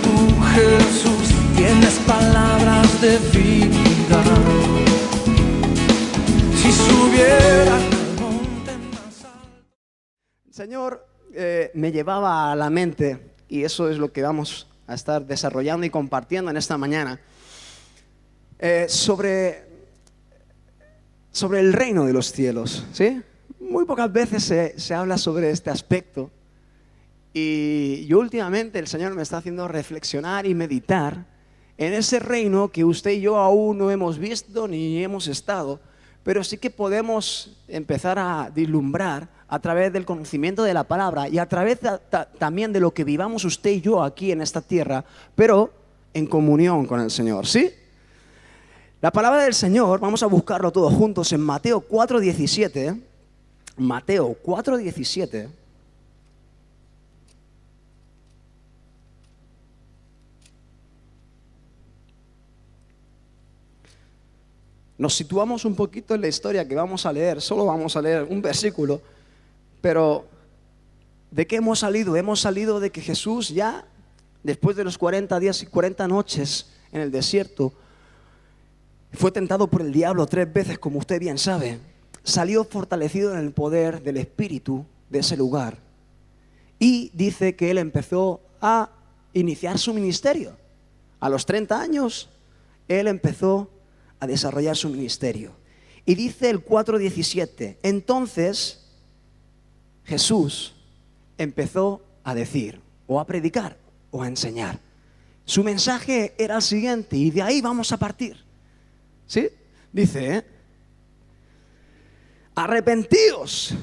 tú, Jesús, tienes palabras de vida. Si subiera al monte más alto. El Señor me llevaba a la mente, y eso es lo que vamos a estar desarrollando y compartiendo en esta mañana, sobre el reino de los cielos, ¿sí? Muy pocas veces se habla sobre este aspecto, y yo últimamente el Señor me está haciendo reflexionar y meditar en ese reino que usted y yo aún no hemos visto ni hemos estado, pero sí que podemos empezar a vislumbrar a través del conocimiento de la palabra y a través también de lo que vivamos usted y yo aquí en esta tierra, pero en comunión con el Señor, ¿sí? La palabra del Señor, vamos a buscarlo todos juntos en Mateo 4:17. Mateo 4:17. Nos situamos un poquito en la historia que vamos a leer, solo vamos a leer un versículo, pero ¿de qué hemos salido? Hemos salido de que Jesús ya, después de los 40 días y 40 noches en el desierto, fue tentado por el diablo 3 veces, como usted bien sabe. Salió fortalecido en el poder del Espíritu de ese lugar. Y dice que él empezó a iniciar su ministerio. A los 30 años, él empezó a desarrollar su ministerio. Y dice el 4:17, entonces Jesús empezó a decir, o a predicar, o a enseñar. Su mensaje era el siguiente, y de ahí vamos a partir. ¿Sí? Dice, arrepentíos.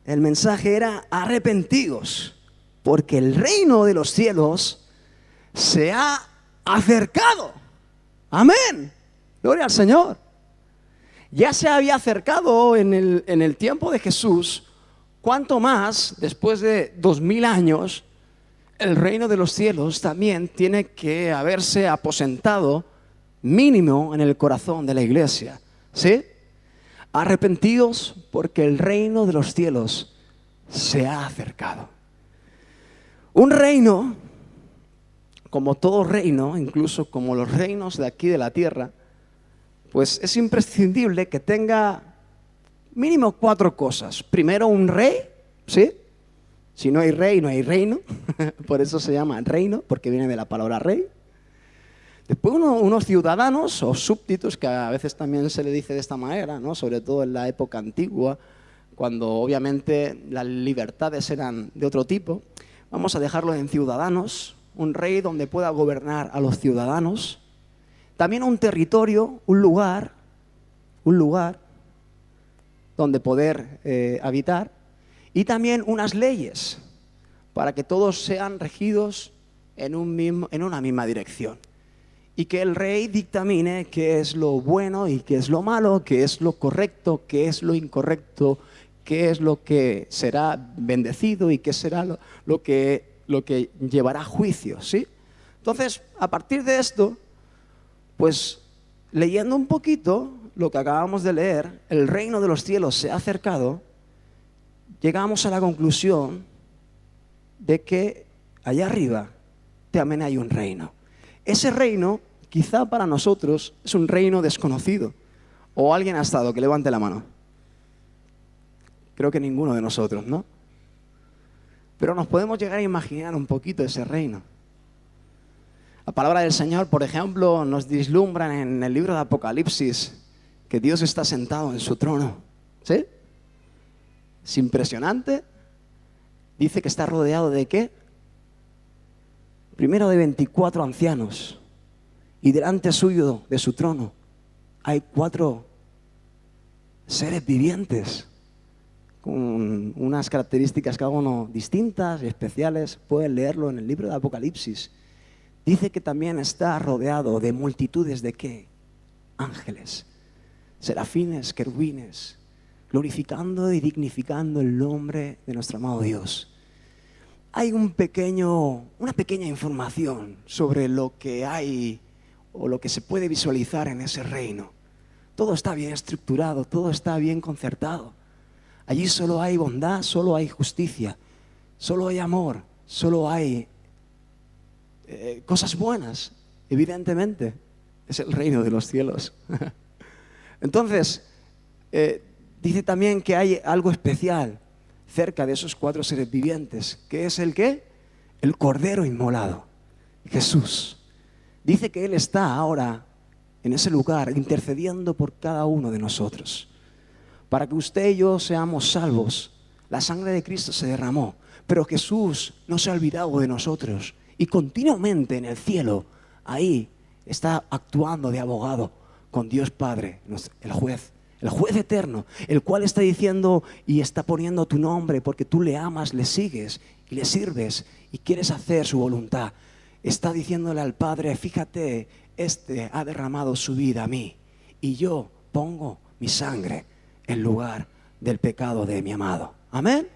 El mensaje era arrepentíos, porque el reino de los cielos se ha acercado. Amén. Gloria al Señor. Ya se había acercado en el tiempo de Jesús. Cuanto más, después de 2000 años, el reino de los cielos también tiene que haberse aposentado mínimo en el corazón de la iglesia, ¿sí? Arrepentidos porque el reino de los cielos se ha acercado. Un reino, como todo reino, incluso como los reinos de aquí de la tierra, pues es imprescindible que tenga mínimo 4 cosas. Primero, un rey, ¿sí? Si no hay rey, no hay reino. Por eso se llama reino, porque viene de la palabra rey. Después unos ciudadanos o súbditos, que a veces también se le dice de esta manera, ¿no? Sobre todo en la época antigua, cuando obviamente las libertades eran de otro tipo. Vamos a dejarlo en ciudadanos, un rey donde pueda gobernar a los ciudadanos. También un territorio, un lugar donde poder habitar. Y también unas leyes, para que todos sean regidos en una misma dirección. Y que el rey dictamine qué es lo bueno y qué es lo malo, qué es lo correcto, qué es lo incorrecto, qué es lo que será bendecido y qué será lo que llevará a juicio, ¿sí? Entonces, a partir de esto, pues leyendo un poquito lo que acabamos de leer, el reino de los cielos se ha acercado, llegamos a la conclusión de que allá arriba también hay un reino. Ese reino, quizá para nosotros, es un reino desconocido. ¿O alguien ha estado? Que levante la mano. Creo que ninguno de nosotros, ¿no? Pero nos podemos llegar a imaginar un poquito ese reino. La palabra del Señor, por ejemplo, nos vislumbra en el libro de Apocalipsis que Dios está sentado en su trono. ¿Sí? Es impresionante. Dice que está rodeado ¿de qué? Primero de 24 ancianos, y delante suyo, de su trono, hay 4 seres vivientes con unas características cada uno distintas y especiales. Pueden leerlo en el libro de Apocalipsis. Dice que también está rodeado de multitudes de ¿qué? Ángeles, serafines, querubines, glorificando y dignificando el nombre de nuestro amado Dios. Hay una pequeña información sobre lo que hay o lo que se puede visualizar en ese reino. Todo está bien estructurado, todo está bien concertado. Allí solo hay bondad, solo hay justicia, solo hay amor, solo hay cosas buenas, evidentemente. Es el reino de los cielos. Entonces, dice también que hay algo especial cerca de esos 4 seres vivientes. ¿Qué es el qué? El Cordero inmolado, Jesús. Dice que Él está ahora en ese lugar intercediendo por cada uno de nosotros. Para que usted y yo seamos salvos, la sangre de Cristo se derramó. Pero Jesús no se ha olvidado de nosotros. Y continuamente en el cielo, ahí está actuando de abogado con Dios Padre, el juez eterno, el cual está diciendo y está poniendo tu nombre porque tú le amas, le sigues y le sirves y quieres hacer su voluntad. Está diciéndole al Padre, fíjate, este ha derramado su vida a mí y yo pongo mi sangre en lugar del pecado de mi amado. Amén.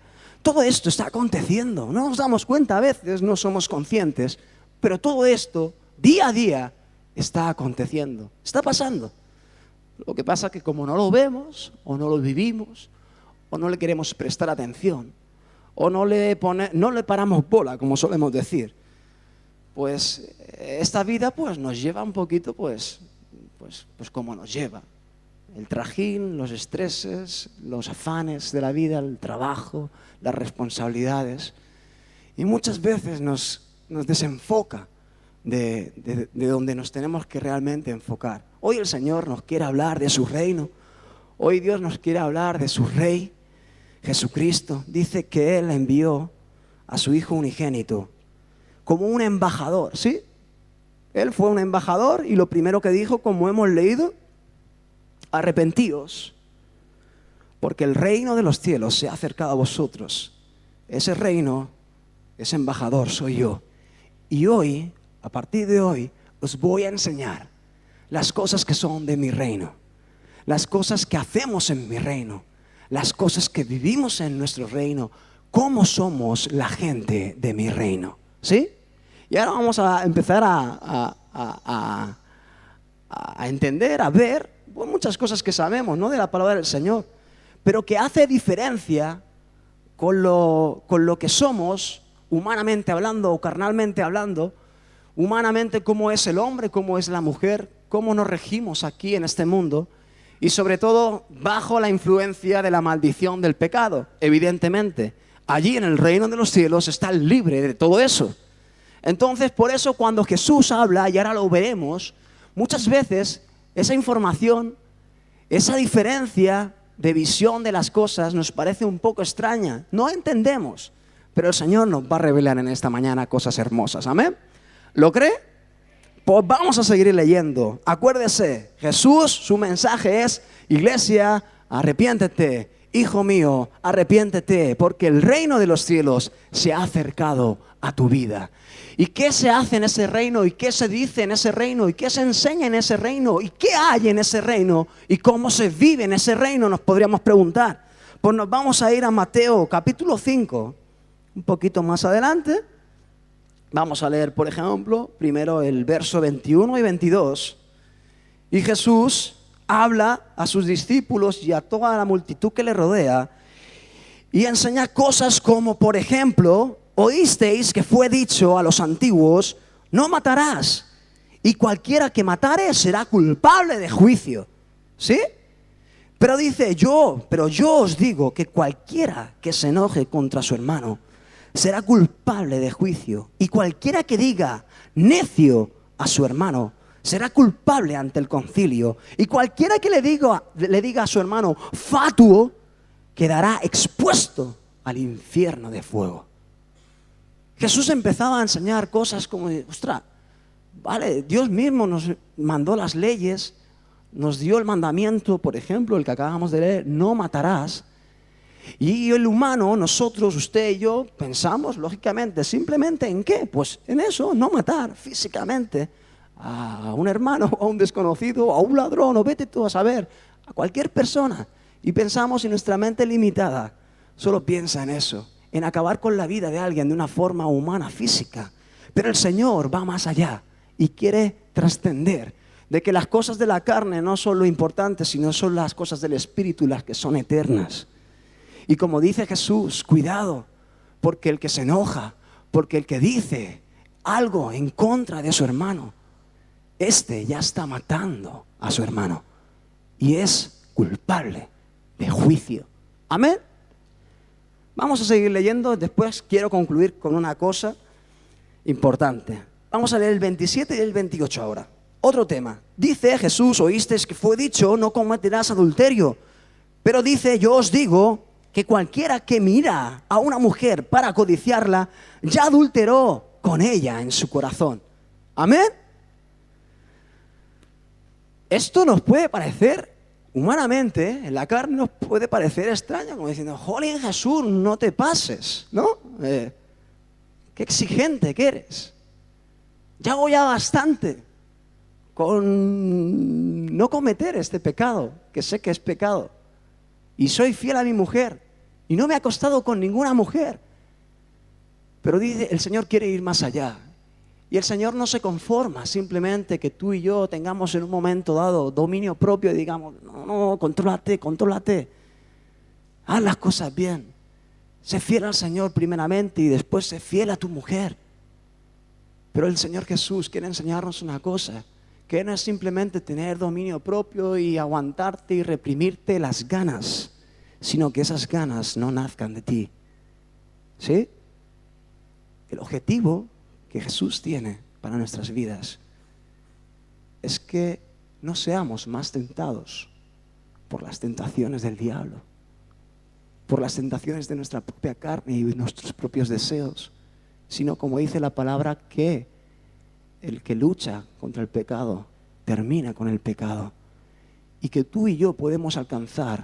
Todo esto está aconteciendo, no nos damos cuenta a veces, no somos conscientes, pero todo esto día a día está aconteciendo, está pasando. Lo que pasa es que como no lo vemos, o no lo vivimos, o no le queremos prestar atención, o no le paramos bola, como solemos decir, pues esta vida pues nos lleva un poquito pues como nos lleva. El trajín, los estreses, los afanes de la vida, el trabajo, las responsabilidades. Y muchas veces nos desenfoca de donde nos tenemos que realmente enfocar. Hoy el Señor nos quiere hablar de su reino. Hoy Dios nos quiere hablar de su Rey, Jesucristo. Dice que Él envió a su Hijo unigénito como un embajador, ¿sí? Él fue un embajador y lo primero que dijo, como hemos leído, arrepentíos, porque el reino de los cielos se ha acercado a vosotros. Ese reino, ese embajador soy yo. Y hoy, a partir de hoy, os voy a enseñar las cosas que son de mi reino, las cosas que hacemos en mi reino, las cosas que vivimos en nuestro reino, cómo somos la gente de mi reino, ¿sí? Y ahora vamos a empezar a entender, a ver muchas cosas que sabemos, ¿no?, de la palabra del Señor, pero que hace diferencia con lo que somos, humanamente hablando o carnalmente hablando. Humanamente, cómo es el hombre, cómo es la mujer, cómo nos regimos aquí en este mundo, y sobre todo bajo la influencia de la maldición del pecado. Evidentemente, allí en el reino de los cielos está libre de todo eso. Entonces, por eso cuando Jesús habla, y ahora lo veremos, muchas veces esa información, esa diferencia de visión de las cosas nos parece un poco extraña. No entendemos, pero el Señor nos va a revelar en esta mañana cosas hermosas. ¿Amén? ¿Lo cree? Pues vamos a seguir leyendo. Acuérdese, Jesús, su mensaje es: iglesia, arrepiéntete, hijo mío, arrepiéntete, porque el reino de los cielos se ha acercado a tu vida. ¿Y qué se hace en ese reino? ¿Y qué se dice en ese reino? ¿Y qué se enseña en ese reino? ¿Y qué hay en ese reino? ¿Y cómo se vive en ese reino? Nos podríamos preguntar. Pues nos vamos a ir a Mateo capítulo 5, un poquito más adelante. Vamos a leer, por ejemplo, primero el verso 21 y 22. Y Jesús habla a sus discípulos y a toda la multitud que le rodea y enseña cosas como, por ejemplo, oísteis que fue dicho a los antiguos: no matarás, y cualquiera que matare será culpable de juicio. ¿Sí? Pero dice, pero yo os digo que cualquiera que se enoje contra su hermano será culpable de juicio, y cualquiera que diga necio a su hermano será culpable ante el concilio, y cualquiera que le diga a su hermano fatuo quedará expuesto al infierno de fuego. Jesús empezaba a enseñar cosas como, ostras, vale, Dios mismo nos mandó las leyes, nos dio el mandamiento, por ejemplo, el que acabamos de leer, no matarás. Y el humano, nosotros, usted y yo, pensamos lógicamente simplemente ¿en qué? Pues en eso, no matar físicamente a un hermano, a un desconocido, a un ladrón, o vete tú a saber, a cualquier persona. Y pensamos, y nuestra mente limitada solo piensa en eso, en acabar con la vida de alguien de una forma humana, física. Pero el Señor va más allá y quiere trascender de que las cosas de la carne no son lo importante, sino son las cosas del Espíritu las que son eternas. Y como dice Jesús, cuidado, porque el que se enoja, porque el que dice algo en contra de su hermano, este ya está matando a su hermano y es culpable de juicio. Amén. Vamos a seguir leyendo. Después quiero concluir con una cosa importante. Vamos a leer el 27 y el 28 ahora. Otro tema. Dice Jesús, oísteis que fue dicho, no cometerás adulterio. Pero dice, yo os digo que cualquiera que mira a una mujer para codiciarla, ya adulteró con ella en su corazón. Amén. Esto nos puede parecer, humanamente, en la carne nos puede parecer extraño, como diciendo, jolín Jesús, no te pases, ¿no? Qué exigente que eres. Ya hago ya bastante con no cometer este pecado, que sé que es pecado. Y soy fiel a mi mujer. Y no me he acostado con ninguna mujer. Pero dice, el Señor quiere ir más allá. Y el Señor no se conforma simplemente que tú y yo tengamos en un momento dado dominio propio y digamos, no, contrólate, contrólate. Haz las cosas bien. Sé fiel al Señor primeramente y después sé fiel a tu mujer. Pero el Señor Jesús quiere enseñarnos una cosa, que no es simplemente tener dominio propio y aguantarte y reprimirte las ganas, sino que esas ganas no nazcan de ti. ¿Sí? El objetivo que Jesús tiene para nuestras vidas es que no seamos más tentados por las tentaciones del diablo, por las tentaciones de nuestra propia carne y nuestros propios deseos, sino como dice la palabra, que el que lucha contra el pecado termina con el pecado, y que tú y yo podemos alcanzar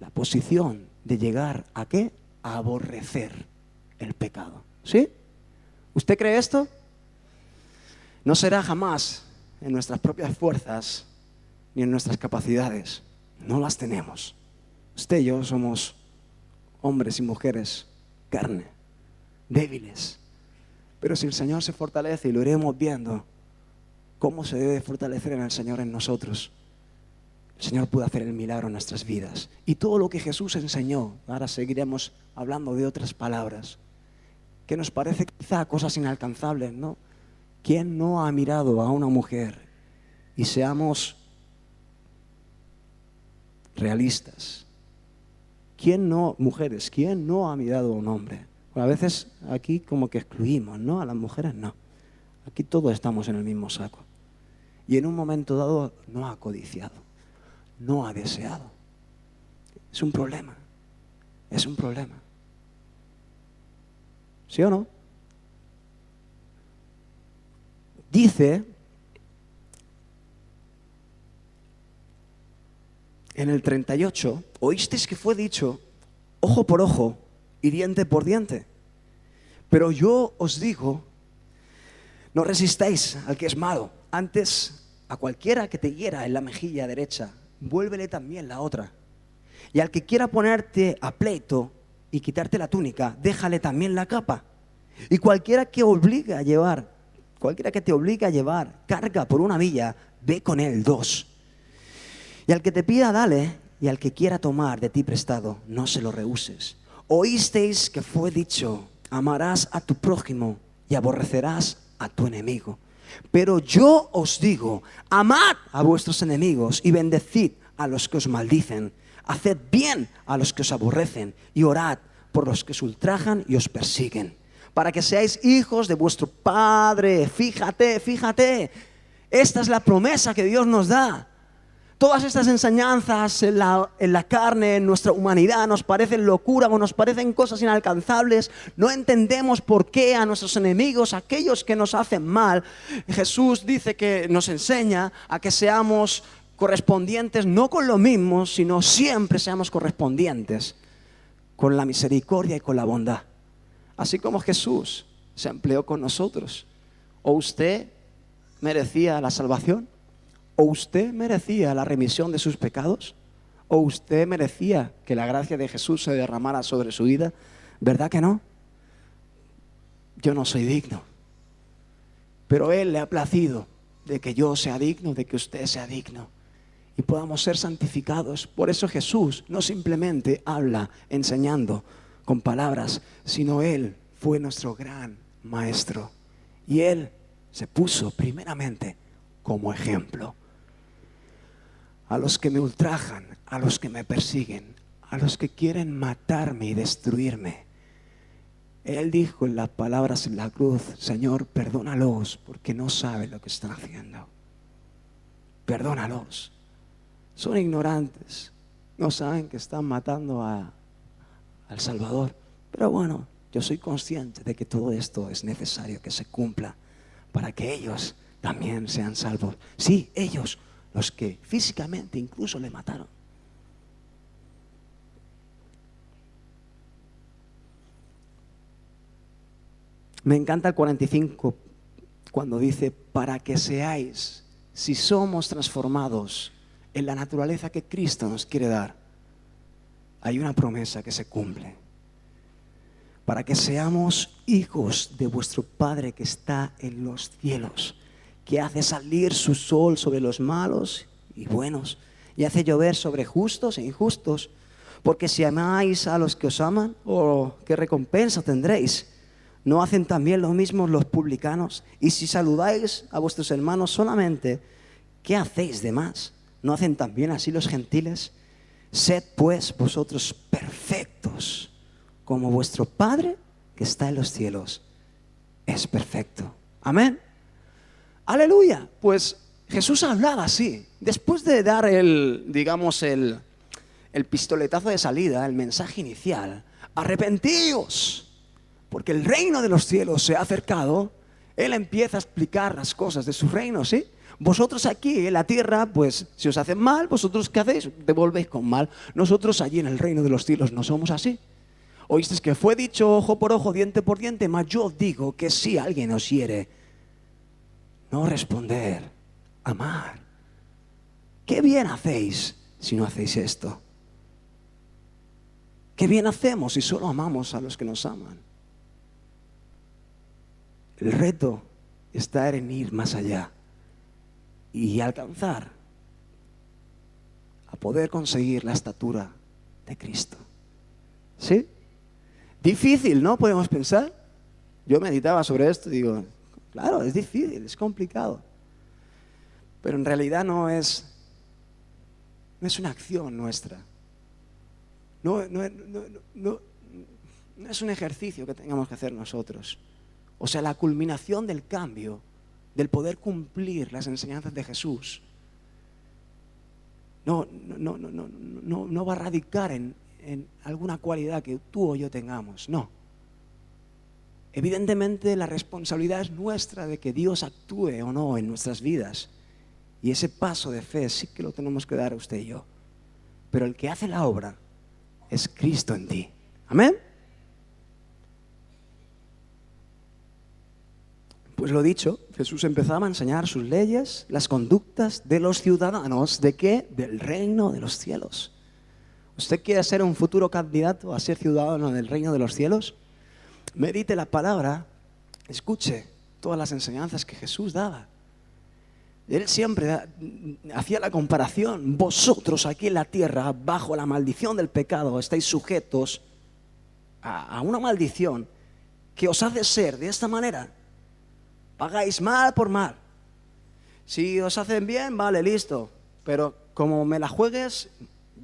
la posición de llegar ¿a qué? A aborrecer el pecado. ¿Sí? ¿Usted cree esto? No será jamás en nuestras propias fuerzas ni en nuestras capacidades. No las tenemos. Usted y yo somos hombres y mujeres, carne, débiles. Pero si el Señor se fortalece, y lo iremos viendo, cómo se debe fortalecer en el Señor en nosotros, el Señor puede hacer el milagro en nuestras vidas. Y todo lo que Jesús enseñó, ahora seguiremos hablando de otras palabras, que nos parece quizá cosas inalcanzables, ¿no? ¿Quién no ha mirado a una mujer? Y seamos realistas. ¿Quién no, mujeres, quién no ha mirado a un hombre? Bueno, a veces aquí como que excluimos, ¿no? A las mujeres no. Aquí todos estamos en el mismo saco. Y en un momento dado no ha codiciado, no ha deseado. Es un problema. Es un problema. ¿Sí o no? Dice en el 38, oísteis que fue dicho, ojo por ojo y diente por diente. Pero yo os digo, no resistáis al que es malo. Antes, a cualquiera que te hiera en la mejilla derecha, vuélvele también la otra. Y al que quiera ponerte a pleito y quitarte la túnica, déjale también la capa. Y cualquiera que te obligue a llevar carga por una milla, ve con él 2. Y al que te pida, dale, y al que quiera tomar de ti prestado, no se lo rehuses. Oísteis que fue dicho, amarás a tu prójimo y aborrecerás a tu enemigo. Pero yo os digo, amad a vuestros enemigos y bendecid a los que os maldicen. Haced bien a los que os aborrecen y orad por los que os ultrajan y os persiguen, para que seáis hijos de vuestro Padre. Fíjate, esta es la promesa que Dios nos da. Todas estas enseñanzas en la carne, en nuestra humanidad, nos parecen locura o nos parecen cosas inalcanzables. No entendemos por qué a nuestros enemigos, aquellos que nos hacen mal, Jesús dice que nos enseña a que seamos correspondientes, no con lo mismo, sino siempre seamos correspondientes con la misericordia y con la bondad. Así como Jesús se empleó con nosotros. ¿O usted merecía la salvación? ¿O usted merecía la remisión de sus pecados? ¿O usted merecía que la gracia de Jesús se derramara sobre su vida? ¿Verdad que no? Yo no soy digno. Pero Él le ha placido de que yo sea digno, de que usted sea digno. Y podamos ser santificados. Por eso Jesús no simplemente habla enseñando con palabras, sino Él fue nuestro gran maestro. Y Él se puso primeramente como ejemplo. A los que me ultrajan, a los que me persiguen, a los que quieren matarme y destruirme. Él dijo en las palabras en la cruz: Señor, perdónalos porque no saben lo que están haciendo. Perdónalos. Son ignorantes. No saben que están matando al Salvador. Pero bueno, yo soy consciente de que todo esto es necesario que se cumpla para que ellos también sean salvos. Sí, ellos, los que físicamente incluso le mataron. Me encanta el 45 cuando dice: para que seáis, si somos transformados en la naturaleza que Cristo nos quiere dar, hay una promesa que se cumple. Para que seamos hijos de vuestro Padre que está en los cielos, que hace salir su sol sobre los malos y buenos, y hace llover sobre justos e injustos. Porque si amáis a los que os aman, ¿o qué recompensa tendréis? ¿No hacen también lo mismo los publicanos? Y si saludáis a vuestros hermanos solamente, ¿qué hacéis de más? ¿No hacen también así los gentiles? Sed pues vosotros perfectos, como vuestro Padre que está en los cielos es perfecto. Amén. Aleluya. Pues Jesús hablaba así. Después de dar el pistoletazo de salida, el mensaje inicial: arrepentíos, porque el reino de los cielos se ha acercado. Él empieza a explicar las cosas de su reino, ¿sí? Vosotros aquí en la tierra, pues si os hacen mal, vosotros ¿qué hacéis? Devolvéis con mal. Nosotros allí en el reino de los cielos no somos así. Oísteis que fue dicho ojo por ojo, diente por diente, mas yo os digo que si alguien os hiere, no responder, amar. ¿Qué bien hacéis si no hacéis esto? ¿Qué bien hacemos si solo amamos a los que nos aman? El reto está en ir más allá y alcanzar a poder conseguir la estatura de Cristo. ¿Sí? Difícil, ¿no? Podemos pensar. Yo meditaba sobre esto y digo, claro, es difícil, es complicado. Pero en realidad no es una acción nuestra. No es un ejercicio que tengamos que hacer nosotros. O sea, la culminación del cambio, del poder cumplir las enseñanzas de Jesús, no va a radicar en alguna cualidad que tú o yo tengamos, no. Evidentemente la responsabilidad es nuestra de que Dios actúe o no en nuestras vidas. Y ese paso de fe sí que lo tenemos que dar a usted y yo. Pero el que hace la obra es Cristo en ti. Amén. Pues lo dicho, Jesús empezaba a enseñar sus leyes, las conductas de los ciudadanos, ¿de qué? Del reino de los cielos. ¿Usted quiere ser un futuro candidato a ser ciudadano del reino de los cielos? Medite la palabra, escuche todas las enseñanzas que Jesús daba. Él siempre hacía la comparación: vosotros aquí en la tierra, bajo la maldición del pecado, estáis sujetos a una maldición que os hace ser de esta manera. Pagáis mal por mal. Si os hacen bien, vale, listo. Pero como me la juegues,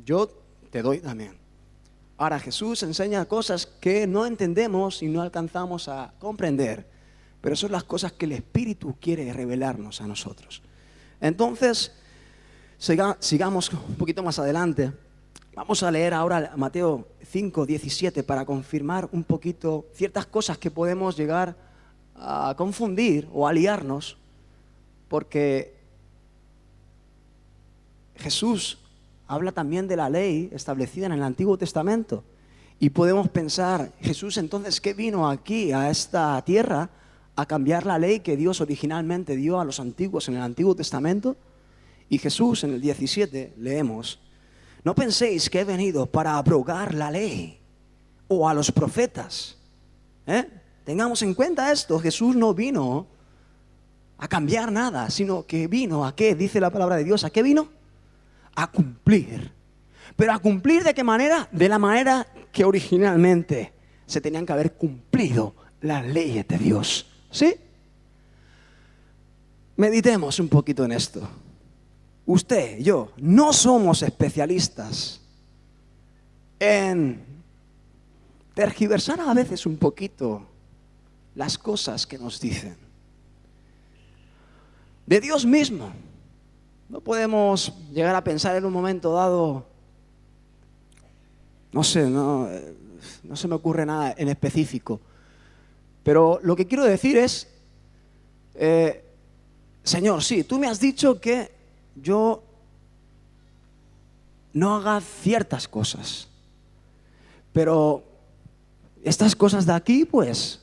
yo te doy también. Ahora Jesús enseña cosas que no entendemos y no alcanzamos a comprender. Pero son las cosas que el Espíritu quiere revelarnos a nosotros. Entonces, sigamos un poquito más adelante. Vamos a leer ahora Mateo 5:17 para confirmar un poquito ciertas cosas que podemos llegar a confundir o a liarnos, porque Jesús habla también de la ley establecida en el Antiguo Testamento y podemos pensar: Jesús entonces, ¿qué vino aquí a esta tierra a cambiar la ley que Dios originalmente dio a los antiguos en el Antiguo Testamento? Y Jesús en el 17 leemos: no penséis que he venido para abrogar la ley o a los profetas. Tengamos en cuenta esto: Jesús no vino a cambiar nada, sino que vino ¿a qué? Dice la palabra de Dios, ¿a qué vino? A cumplir. ¿Pero a cumplir de qué manera? De la manera que originalmente se tenían que haber cumplido las leyes de Dios. ¿Sí? Meditemos un poquito en esto. Usted, yo, no somos especialistas en tergiversar a veces un poquito las cosas que nos dicen. De Dios mismo. No podemos llegar a pensar en un momento dado, no sé, no se me ocurre nada en específico. Pero lo que quiero decir es, Señor, sí, tú me has dicho que yo no haga ciertas cosas. Pero estas cosas de aquí, pues,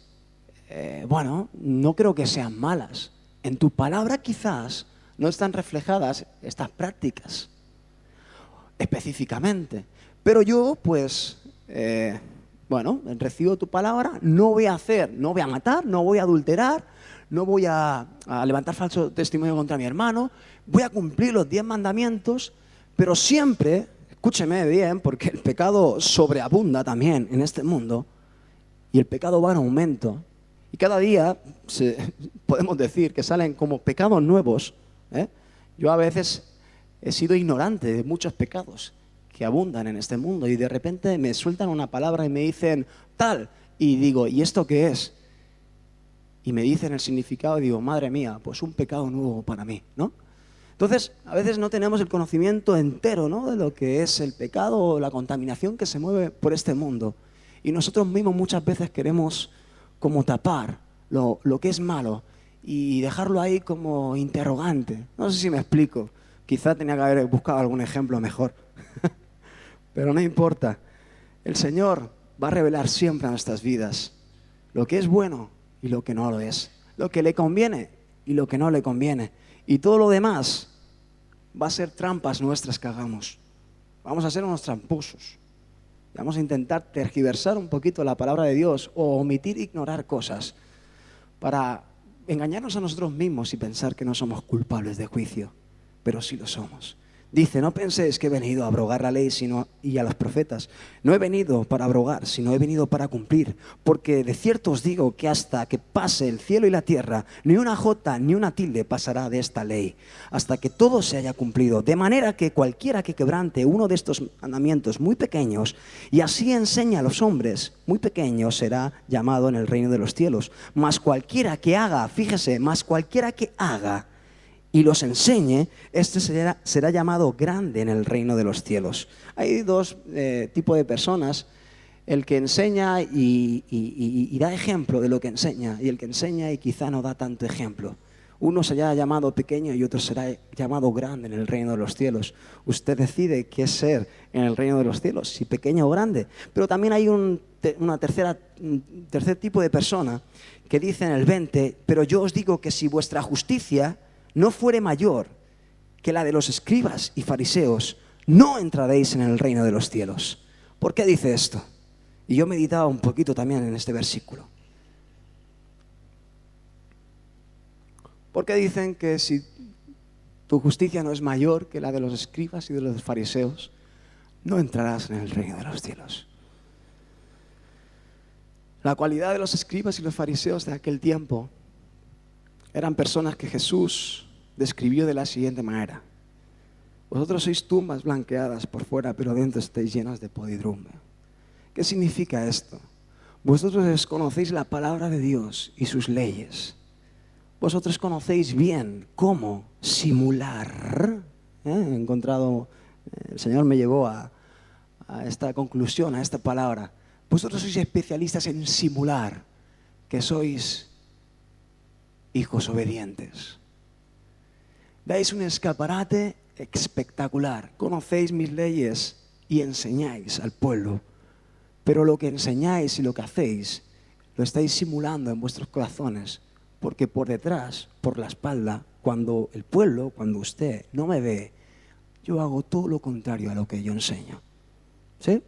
bueno, no creo que sean malas. En tu palabra quizás no están reflejadas estas prácticas específicamente. Pero yo, pues, bueno, recibo tu palabra, no voy a matar, no voy a adulterar, no voy a levantar falso testimonio contra mi hermano, voy a cumplir los 10 mandamientos, pero siempre, escúcheme bien, porque el pecado sobreabunda también en este mundo y el pecado va en aumento. Y cada día podemos decir que salen como pecados nuevos. Yo a veces he sido ignorante de muchos pecados que abundan en este mundo y de repente me sueltan una palabra y me dicen tal, y digo, ¿y esto qué es? Y me dicen el significado y digo, madre mía, pues un pecado nuevo para mí, ¿no? Entonces, a veces no tenemos el conocimiento entero, ¿no?, de lo que es el pecado o la contaminación que se mueve por este mundo. Y nosotros mismos muchas veces queremos como tapar lo que es malo y dejarlo ahí como interrogante. No sé si me explico. Quizá tenía que haber buscado algún ejemplo mejor. Pero no importa. El Señor va a revelar siempre a nuestras vidas lo que es bueno y lo que no lo es. Lo que le conviene y lo que no le conviene. Y todo lo demás va a ser trampas nuestras que hagamos. Vamos a ser unos tramposos. Vamos a intentar tergiversar un poquito la palabra de Dios o omitir, ignorar cosas para engañarnos a nosotros mismos y pensar que no somos culpables de juicio, pero sí lo somos. Dice, no penséis que he venido a abrogar la ley y a los profetas. No he venido para abrogar, sino he venido para cumplir. Porque de cierto os digo que hasta que pase el cielo y la tierra, ni una jota ni una tilde pasará de esta ley, hasta que todo se haya cumplido. De manera que cualquiera que quebrante uno de estos mandamientos muy pequeños, y así enseña a los hombres muy pequeños, será llamado en el reino de los cielos. Mas cualquiera que haga, fíjese, mas cualquiera que haga y los enseñe, este será llamado grande en el reino de los cielos. Hay dos tipos de personas, el que enseña y da ejemplo de lo que enseña, y el que enseña y quizá no da tanto ejemplo. Uno será llamado pequeño y otro será llamado grande en el reino de los cielos. Usted decide qué es ser en el reino de los cielos, si pequeño o grande. Pero también hay un tercer tipo de persona que dice en el 20, pero yo os digo que si vuestra justicia no fuere mayor que la de los escribas y fariseos, no entraréis en el reino de los cielos. ¿Por qué dice esto? Y yo meditaba un poquito también en este versículo. Porque dicen que si tu justicia no es mayor que la de los escribas y de los fariseos, no entrarás en el reino de los cielos. La cualidad de los escribas y los fariseos de aquel tiempo eran personas que Jesús describió de la siguiente manera. Vosotros sois tumbas blanqueadas por fuera, pero dentro estáis llenas de podridumbre. ¿Qué significa esto? Vosotros desconocéis la palabra de Dios y sus leyes. Vosotros conocéis bien cómo simular. He encontrado, el Señor me llevó a esta conclusión, a esta palabra. Vosotros sois especialistas en simular que sois hijos obedientes. Dais un escaparate espectacular. Conocéis mis leyes y enseñáis al pueblo. Pero lo que enseñáis y lo que hacéis, lo estáis simulando en vuestros corazones. Porque por detrás, por la espalda, cuando el pueblo, cuando usted no me ve, yo hago todo lo contrario a lo que yo enseño. ¿Sí?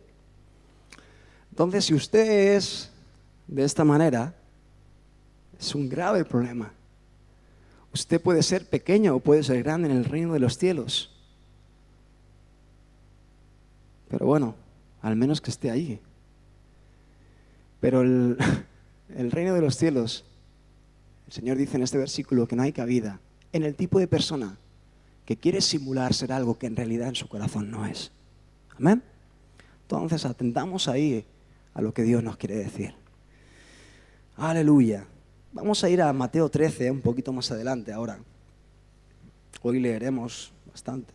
Entonces, si usted es de esta manera, es un grave problema. Usted puede ser pequeño o puede ser grande en el reino de los cielos. Pero bueno, al menos que esté allí. Pero el el reino de los cielos, el Señor dice en este versículo que no hay cabida en el tipo de persona que quiere simular ser algo que en realidad en su corazón no es. Amén. Entonces atendamos ahí a lo que Dios nos quiere decir. Aleluya. Vamos a ir a Mateo 13, un poquito más adelante ahora. Hoy leeremos bastante.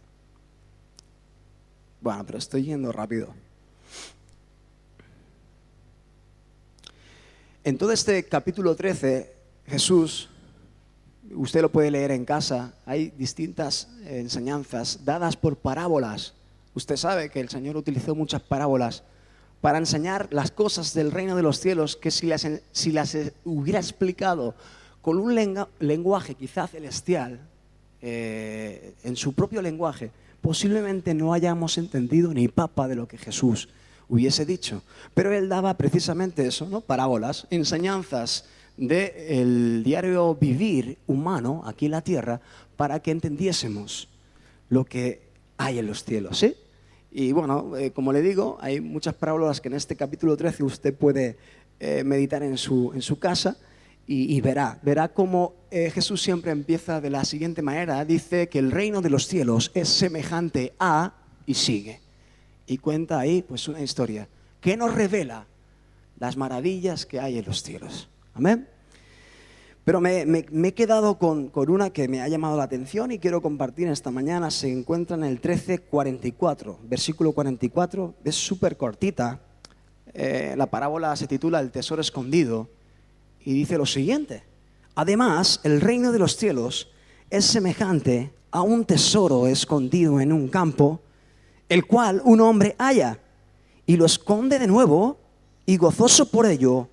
Bueno, pero estoy yendo rápido. En todo este capítulo 13, Jesús, usted lo puede leer en casa, hay distintas enseñanzas dadas por parábolas. Usted sabe que el Señor utilizó muchas parábolas para enseñar las cosas del reino de los cielos, que si las hubiera explicado con un lenguaje quizá celestial, en su propio lenguaje, posiblemente no hayamos entendido ni papa de lo que Jesús hubiese dicho. Pero Él daba precisamente eso, ¿no? Parábolas, enseñanzas del diario vivir humano aquí en la tierra, para que entendiésemos lo que hay en los cielos, ¿sí? Y bueno, como le digo, hay muchas parábolas que en este capítulo 13 usted puede meditar en su casa y verá cómo Jesús siempre empieza de la siguiente manera. Dice que el reino de los cielos es semejante a, y sigue. Y cuenta ahí pues una historia que nos revela las maravillas que hay en los cielos. Amén. Pero me he quedado con una que me ha llamado la atención y quiero compartir esta mañana. Se encuentra en el 13:44, versículo 44. Es súper cortita. La parábola se titula El tesoro escondido y dice lo siguiente. Además, el reino de los cielos es semejante a un tesoro escondido en un campo, el cual un hombre halla y lo esconde de nuevo y gozoso por ello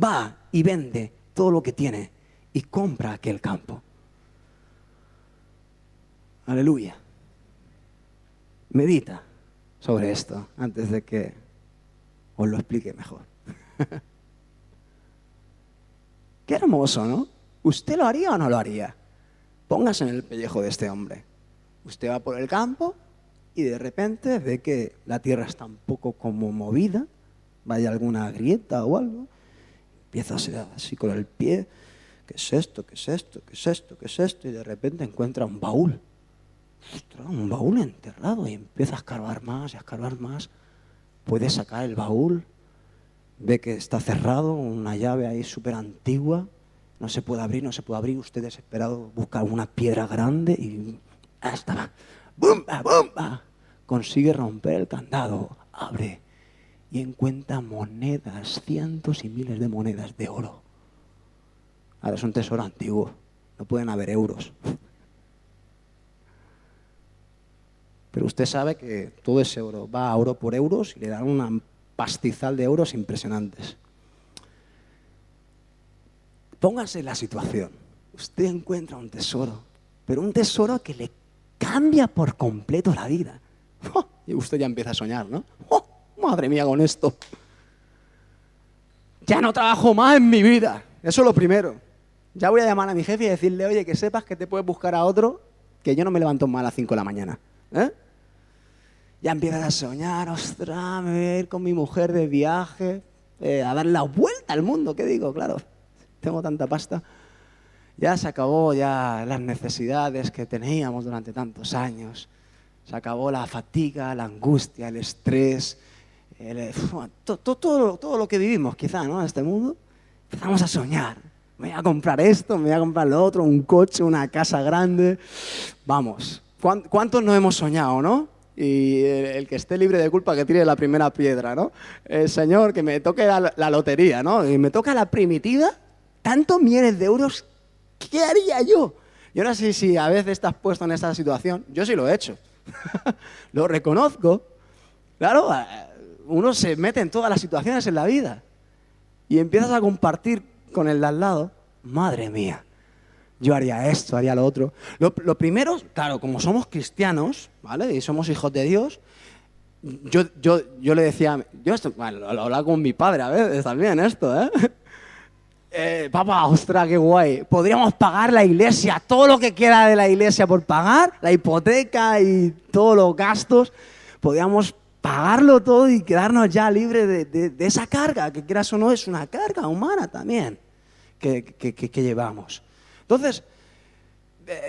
va y vende todo lo que tiene y compra aquel campo. Aleluya. Medita sobre esto antes de que os lo explique mejor. Qué hermoso, ¿no? ¿Usted lo haría o no lo haría? Póngase en el pellejo de este hombre. Usted va por el campo y de repente ve que la tierra está un poco como movida, vaya alguna grieta o algo. Empieza a ser así con el pie. ¿Qué es esto? ¿Qué es esto? ¿Qué es esto? ¿Qué es esto? Y de repente encuentra un baúl. ¡Ostras! Un baúl enterrado. Y empieza a escarbar más y a escarbar más. Puede sacar el baúl. Ve que está cerrado, una llave ahí súper antigua. No se puede abrir, no se puede abrir. Usted desesperado busca una piedra grande y ahí está. ¡Bumba, bumba! Consigue romper el candado. Abre y encuentra monedas, cientos y miles de monedas de oro. Ahora es un tesoro antiguo, no pueden haber euros. Pero usted sabe que todo ese oro va a oro por euros y le dan una pastizal de euros impresionantes. Póngase en la situación. Usted encuentra un tesoro, pero un tesoro que le cambia por completo la vida. ¡Oh! Y usted ya empieza a soñar, ¿no? ¡Oh! Madre mía, con esto. Ya no trabajo más en mi vida. Eso es lo primero. Ya voy a llamar a mi jefe y decirle, oye, que sepas que te puedes buscar a otro, que yo no me levanto más a las 5 de la mañana. Ya empiezas a soñar, ostras, me voy a ir con mi mujer de viaje, a dar la vuelta al mundo. ¿Qué digo? Claro, tengo tanta pasta. Ya se acabó ya las necesidades que teníamos durante tantos años. Se acabó la fatiga, la angustia, el estrés, todo lo que vivimos quizá, ¿no? En este mundo. Empezamos a soñar. Me voy a comprar esto, me voy a comprar lo otro, un coche, una casa grande. Vamos, ¿cuántos no hemos soñado, no? Y el que esté libre de culpa que tire la primera piedra, ¿no? Señor, que me toque la lotería, ¿no? Y me toca la primitiva, tantos millones de euros, ¿qué haría yo? Yo no sé si a veces estás puesto en esta situación. Yo sí lo he hecho. Lo reconozco. Claro, uno se mete en todas las situaciones en la vida y empiezas a compartir con el de al lado. Madre mía, yo haría esto, haría lo otro. Lo primero, claro, como somos cristianos, ¿vale? Y somos hijos de Dios, yo le decía, bueno, lo hablaba con mi padre a veces también esto, papá, ostras, qué guay. Podríamos pagar la iglesia, todo lo que queda de la iglesia por pagar, la hipoteca y todos los gastos. Podríamos pagarlo todo y quedarnos ya libres de esa carga, que quieras o no es una carga humana también que llevamos. Entonces,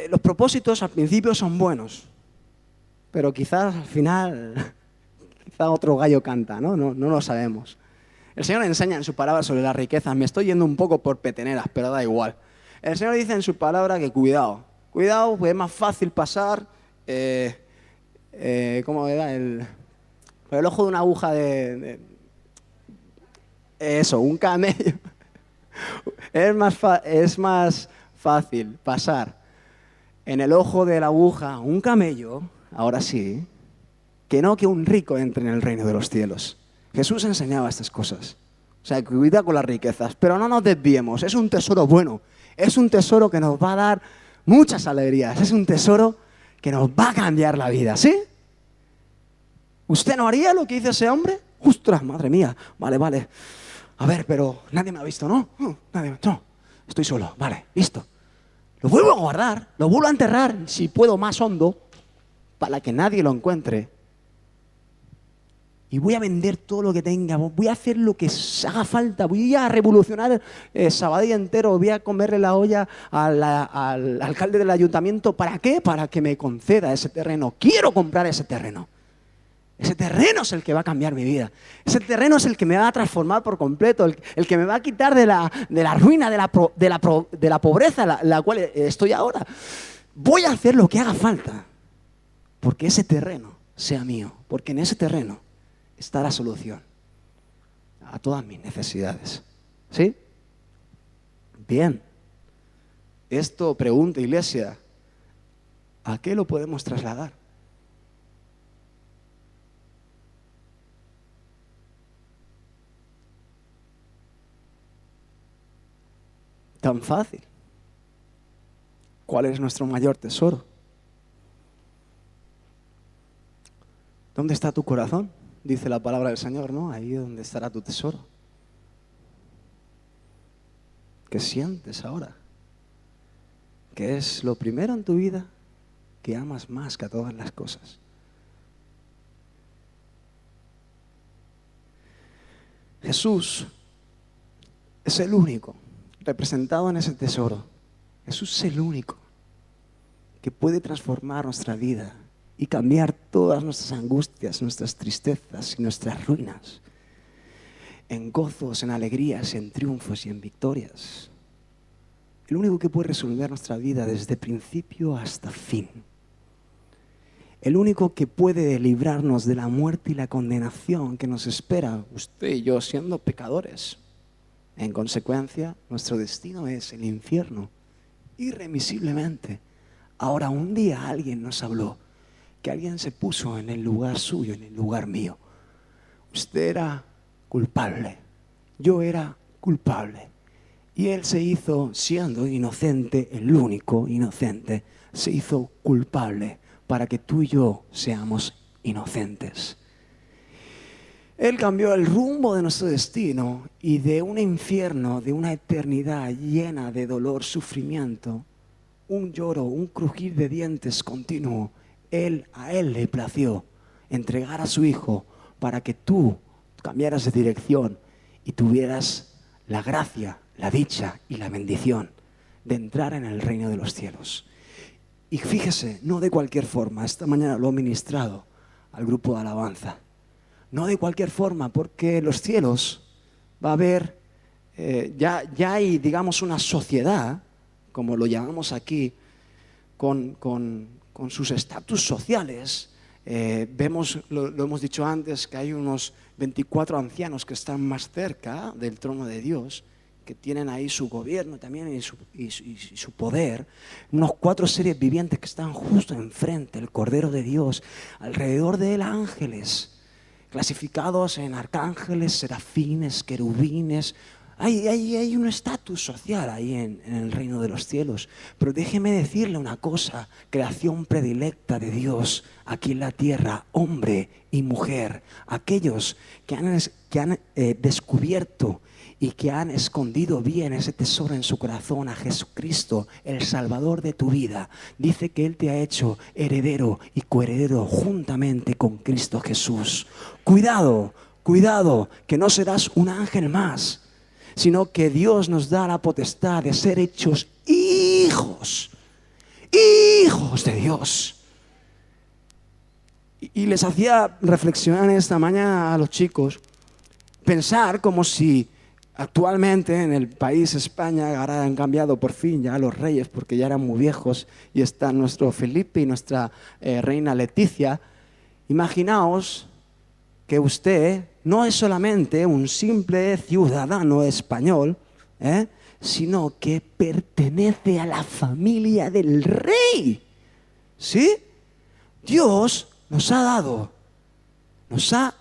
los propósitos al principio son buenos, pero quizás al final, quizás otro gallo canta, ¿no? No lo sabemos. El Señor enseña en su palabra sobre las riquezas. Me estoy yendo un poco por peteneras, pero da igual. El Señor dice en su palabra que cuidado, pues es más fácil pasar, ¿cómo era? Por el ojo de una aguja eso, un camello. Es más fácil pasar en el ojo de la aguja un camello, ahora sí, que un rico entre en el reino de los cielos. Jesús enseñaba estas cosas. O sea, cuida con las riquezas, pero no nos desviemos. Es un tesoro bueno. Es un tesoro que nos va a dar muchas alegrías. Es un tesoro que nos va a cambiar la vida, ¿sí? ¿Usted no haría lo que hizo ese hombre? ¡Ostras, madre mía! Vale. A ver, pero nadie me ha visto, ¿no? No, estoy solo. Vale, listo. Lo vuelvo a guardar, lo vuelvo a enterrar, si puedo más hondo, para que nadie lo encuentre. Y voy a vender todo lo que tenga, voy a hacer lo que haga falta, voy a revolucionar Sabadell entero, voy a comerle la olla al alcalde del ayuntamiento. ¿Para qué? Para que me conceda ese terreno. Quiero comprar ese terreno. Ese terreno es el que va a cambiar mi vida. Ese terreno es el que me va a transformar por completo, el que me va a quitar de la ruina, de la pobreza la cual estoy ahora. Voy a hacer lo que haga falta, porque ese terreno sea mío, porque en ese terreno está la solución a todas mis necesidades. ¿Sí? Bien. Esto, pregunta, iglesia, ¿a qué lo podemos trasladar? Tan fácil. ¿Cuál es nuestro mayor tesoro? ¿Dónde está tu corazón? Dice la palabra del Señor, ¿no? Ahí es donde estará tu tesoro. ¿Qué sientes ahora? ¿Qué es lo primero en tu vida que amas más que a todas las cosas? Jesús es el único representado en ese tesoro. Jesús es el único que puede transformar nuestra vida y cambiar todas nuestras angustias, nuestras tristezas y nuestras ruinas en gozos, en alegrías, en triunfos y en victorias. El único que puede resolver nuestra vida desde principio hasta fin. El único que puede librarnos de la muerte y la condenación que nos espera, usted y yo, siendo pecadores. En consecuencia, nuestro destino es el infierno, irremisiblemente. Ahora, un día alguien nos habló, que alguien se puso en el lugar suyo, en el lugar mío. Usted era culpable, yo era culpable. Y él se hizo, siendo inocente, el único inocente, se hizo culpable para que tú y yo seamos inocentes. Él cambió el rumbo de nuestro destino y de un infierno, de una eternidad llena de dolor, sufrimiento, un lloro, un crujir de dientes continuo. A él le plació entregar a su Hijo para que tú cambiaras de dirección y tuvieras la gracia, la dicha y la bendición de entrar en el reino de los cielos. Y fíjese, no de cualquier forma, esta mañana lo he ministrado al grupo de alabanza. No de cualquier forma, porque en los cielos va a haber, ya hay, digamos, una sociedad, como lo llamamos aquí, con sus estatus sociales. Vemos, lo hemos dicho antes, que hay unos 24 ancianos que están más cerca del trono de Dios, que tienen ahí su gobierno también y su poder. Unos 4 seres vivientes que están justo enfrente, el Cordero de Dios, alrededor de él ángeles, clasificados en arcángeles, serafines, querubines. Hay un estatus social ahí en el reino de los cielos. Pero déjeme decirle una cosa, creación predilecta de Dios aquí en la tierra, hombre y mujer, aquellos que han descubierto y que han escondido bien ese tesoro en su corazón a Jesucristo, el Salvador de tu vida. Dice que Él te ha hecho heredero y coheredero juntamente con Cristo Jesús. Cuidado, cuidado, que no serás un ángel más, sino que Dios nos da la potestad de ser hechos hijos de Dios. Y les hacía reflexionar esta mañana a los chicos, pensar como si actualmente en el país España ahora han cambiado por fin ya los reyes, porque ya eran muy viejos, y está nuestro Felipe y nuestra reina Leticia. Imaginaos que usted no es solamente un simple ciudadano español, sino que pertenece a la familia del rey. ¿Sí? Dios nos ha dado, nos ha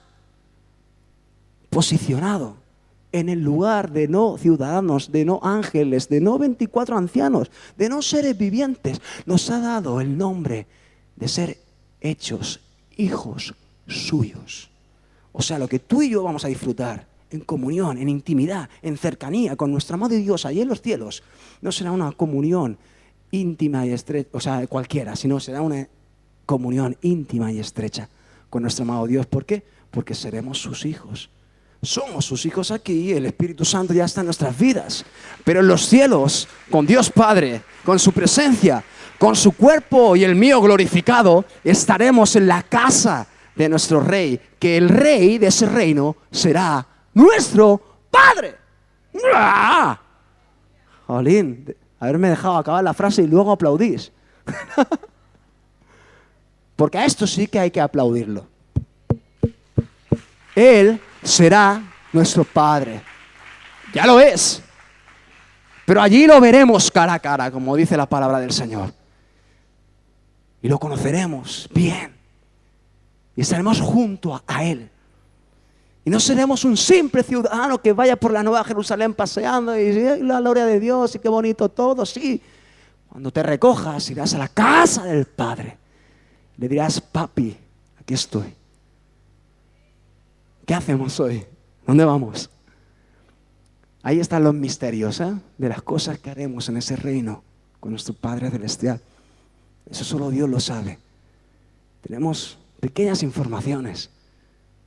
posicionado en el lugar de no ciudadanos, de no ángeles, de no 24 ancianos, de no seres vivientes. Nos ha dado el nombre de ser hechos hijos suyos. O sea, lo que tú y yo vamos a disfrutar en comunión, en intimidad, en cercanía con nuestro amado Dios allí en los cielos, no será una comunión íntima y estrecha, o sea, cualquiera, sino será una comunión íntima y estrecha con nuestro amado Dios. ¿Por qué? Porque seremos sus hijos. Somos sus hijos aquí, el Espíritu Santo ya está en nuestras vidas. Pero en los cielos, con Dios Padre, con su presencia, con su cuerpo y el mío glorificado, estaremos en la casa de nuestro Rey, que el Rey de ese reino será nuestro Padre. ¡Ah! Jolín, haberme dejado acabar la frase y luego aplaudís. Porque a esto sí que hay que aplaudirlo. Él será nuestro Padre. Ya lo es. Pero allí lo veremos cara a cara, como dice la palabra del Señor. Y lo conoceremos bien. Y estaremos junto a Él. Y no seremos un simple ciudadano que vaya por la Nueva Jerusalén paseando y la gloria de Dios y qué bonito todo. Sí, cuando te recojas irás a la casa del Padre. Le dirás: papi, aquí estoy. ¿Qué hacemos hoy? ¿Dónde vamos? Ahí están los misterios, de las cosas que haremos en ese reino con nuestro Padre Celestial. Eso solo Dios lo sabe. Tenemos pequeñas informaciones,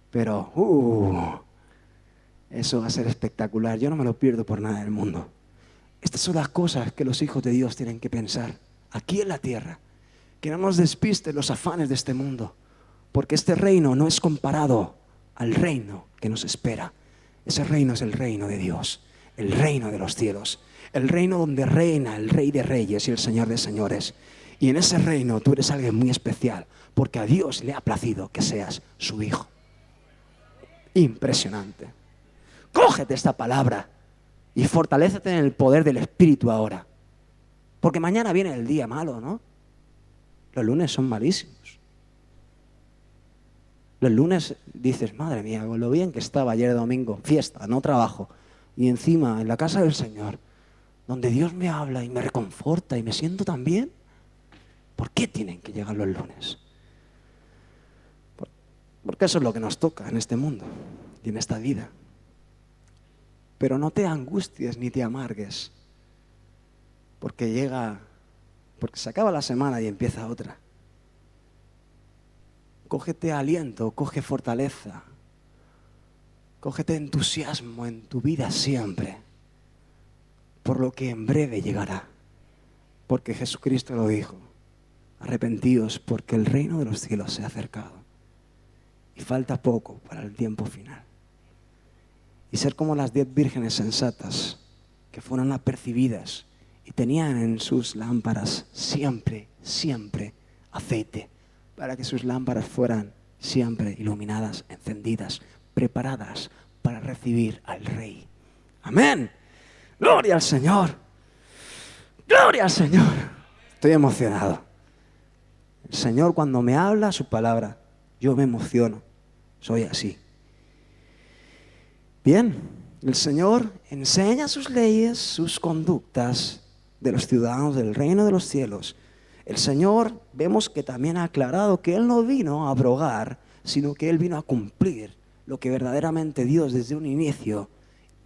pero eso va a ser espectacular. Yo no me lo pierdo por nada del mundo. Estas son las cosas que los hijos de Dios tienen que pensar aquí en la tierra. Que no nos despisten los afanes de este mundo, porque este reino no es comparado al reino que nos espera. Ese reino es el reino de Dios, el reino de los cielos, el reino donde reina el Rey de Reyes y el Señor de Señores. Y en ese reino tú eres alguien muy especial, porque a Dios le ha placido que seas su hijo. Impresionante. Cógete esta palabra y fortalécete en el poder del Espíritu ahora, porque mañana viene el día malo, ¿no? Los lunes son malísimos. Los lunes dices: madre mía, con lo bien que estaba ayer domingo, fiesta, no trabajo, y encima en la casa del Señor, donde Dios me habla y me reconforta y me siento tan bien. ¿Por qué tienen que llegar los lunes? Porque eso es lo que nos toca en este mundo y en esta vida. Pero no te angusties ni te amargues, porque se acaba la semana y empieza otra. Cógete aliento, coge fortaleza, cógete entusiasmo en tu vida siempre, por lo que en breve llegará, porque Jesucristo lo dijo: arrepentíos, porque el reino de los cielos se ha acercado y falta poco para el tiempo final. Y ser como las 10 vírgenes sensatas que fueron apercibidas y tenían en sus lámparas siempre aceite, para que sus lámparas fueran siempre iluminadas, encendidas, preparadas para recibir al Rey. Amén. Gloria al Señor. Gloria al Señor. Estoy emocionado. El Señor, cuando me habla su palabra, yo me emociono. Soy así. Bien, el Señor enseña sus leyes, sus conductas de los ciudadanos del reino de los cielos. El Señor, vemos que también ha aclarado que Él no vino a abrogar, sino que Él vino a cumplir lo que verdaderamente Dios desde un inicio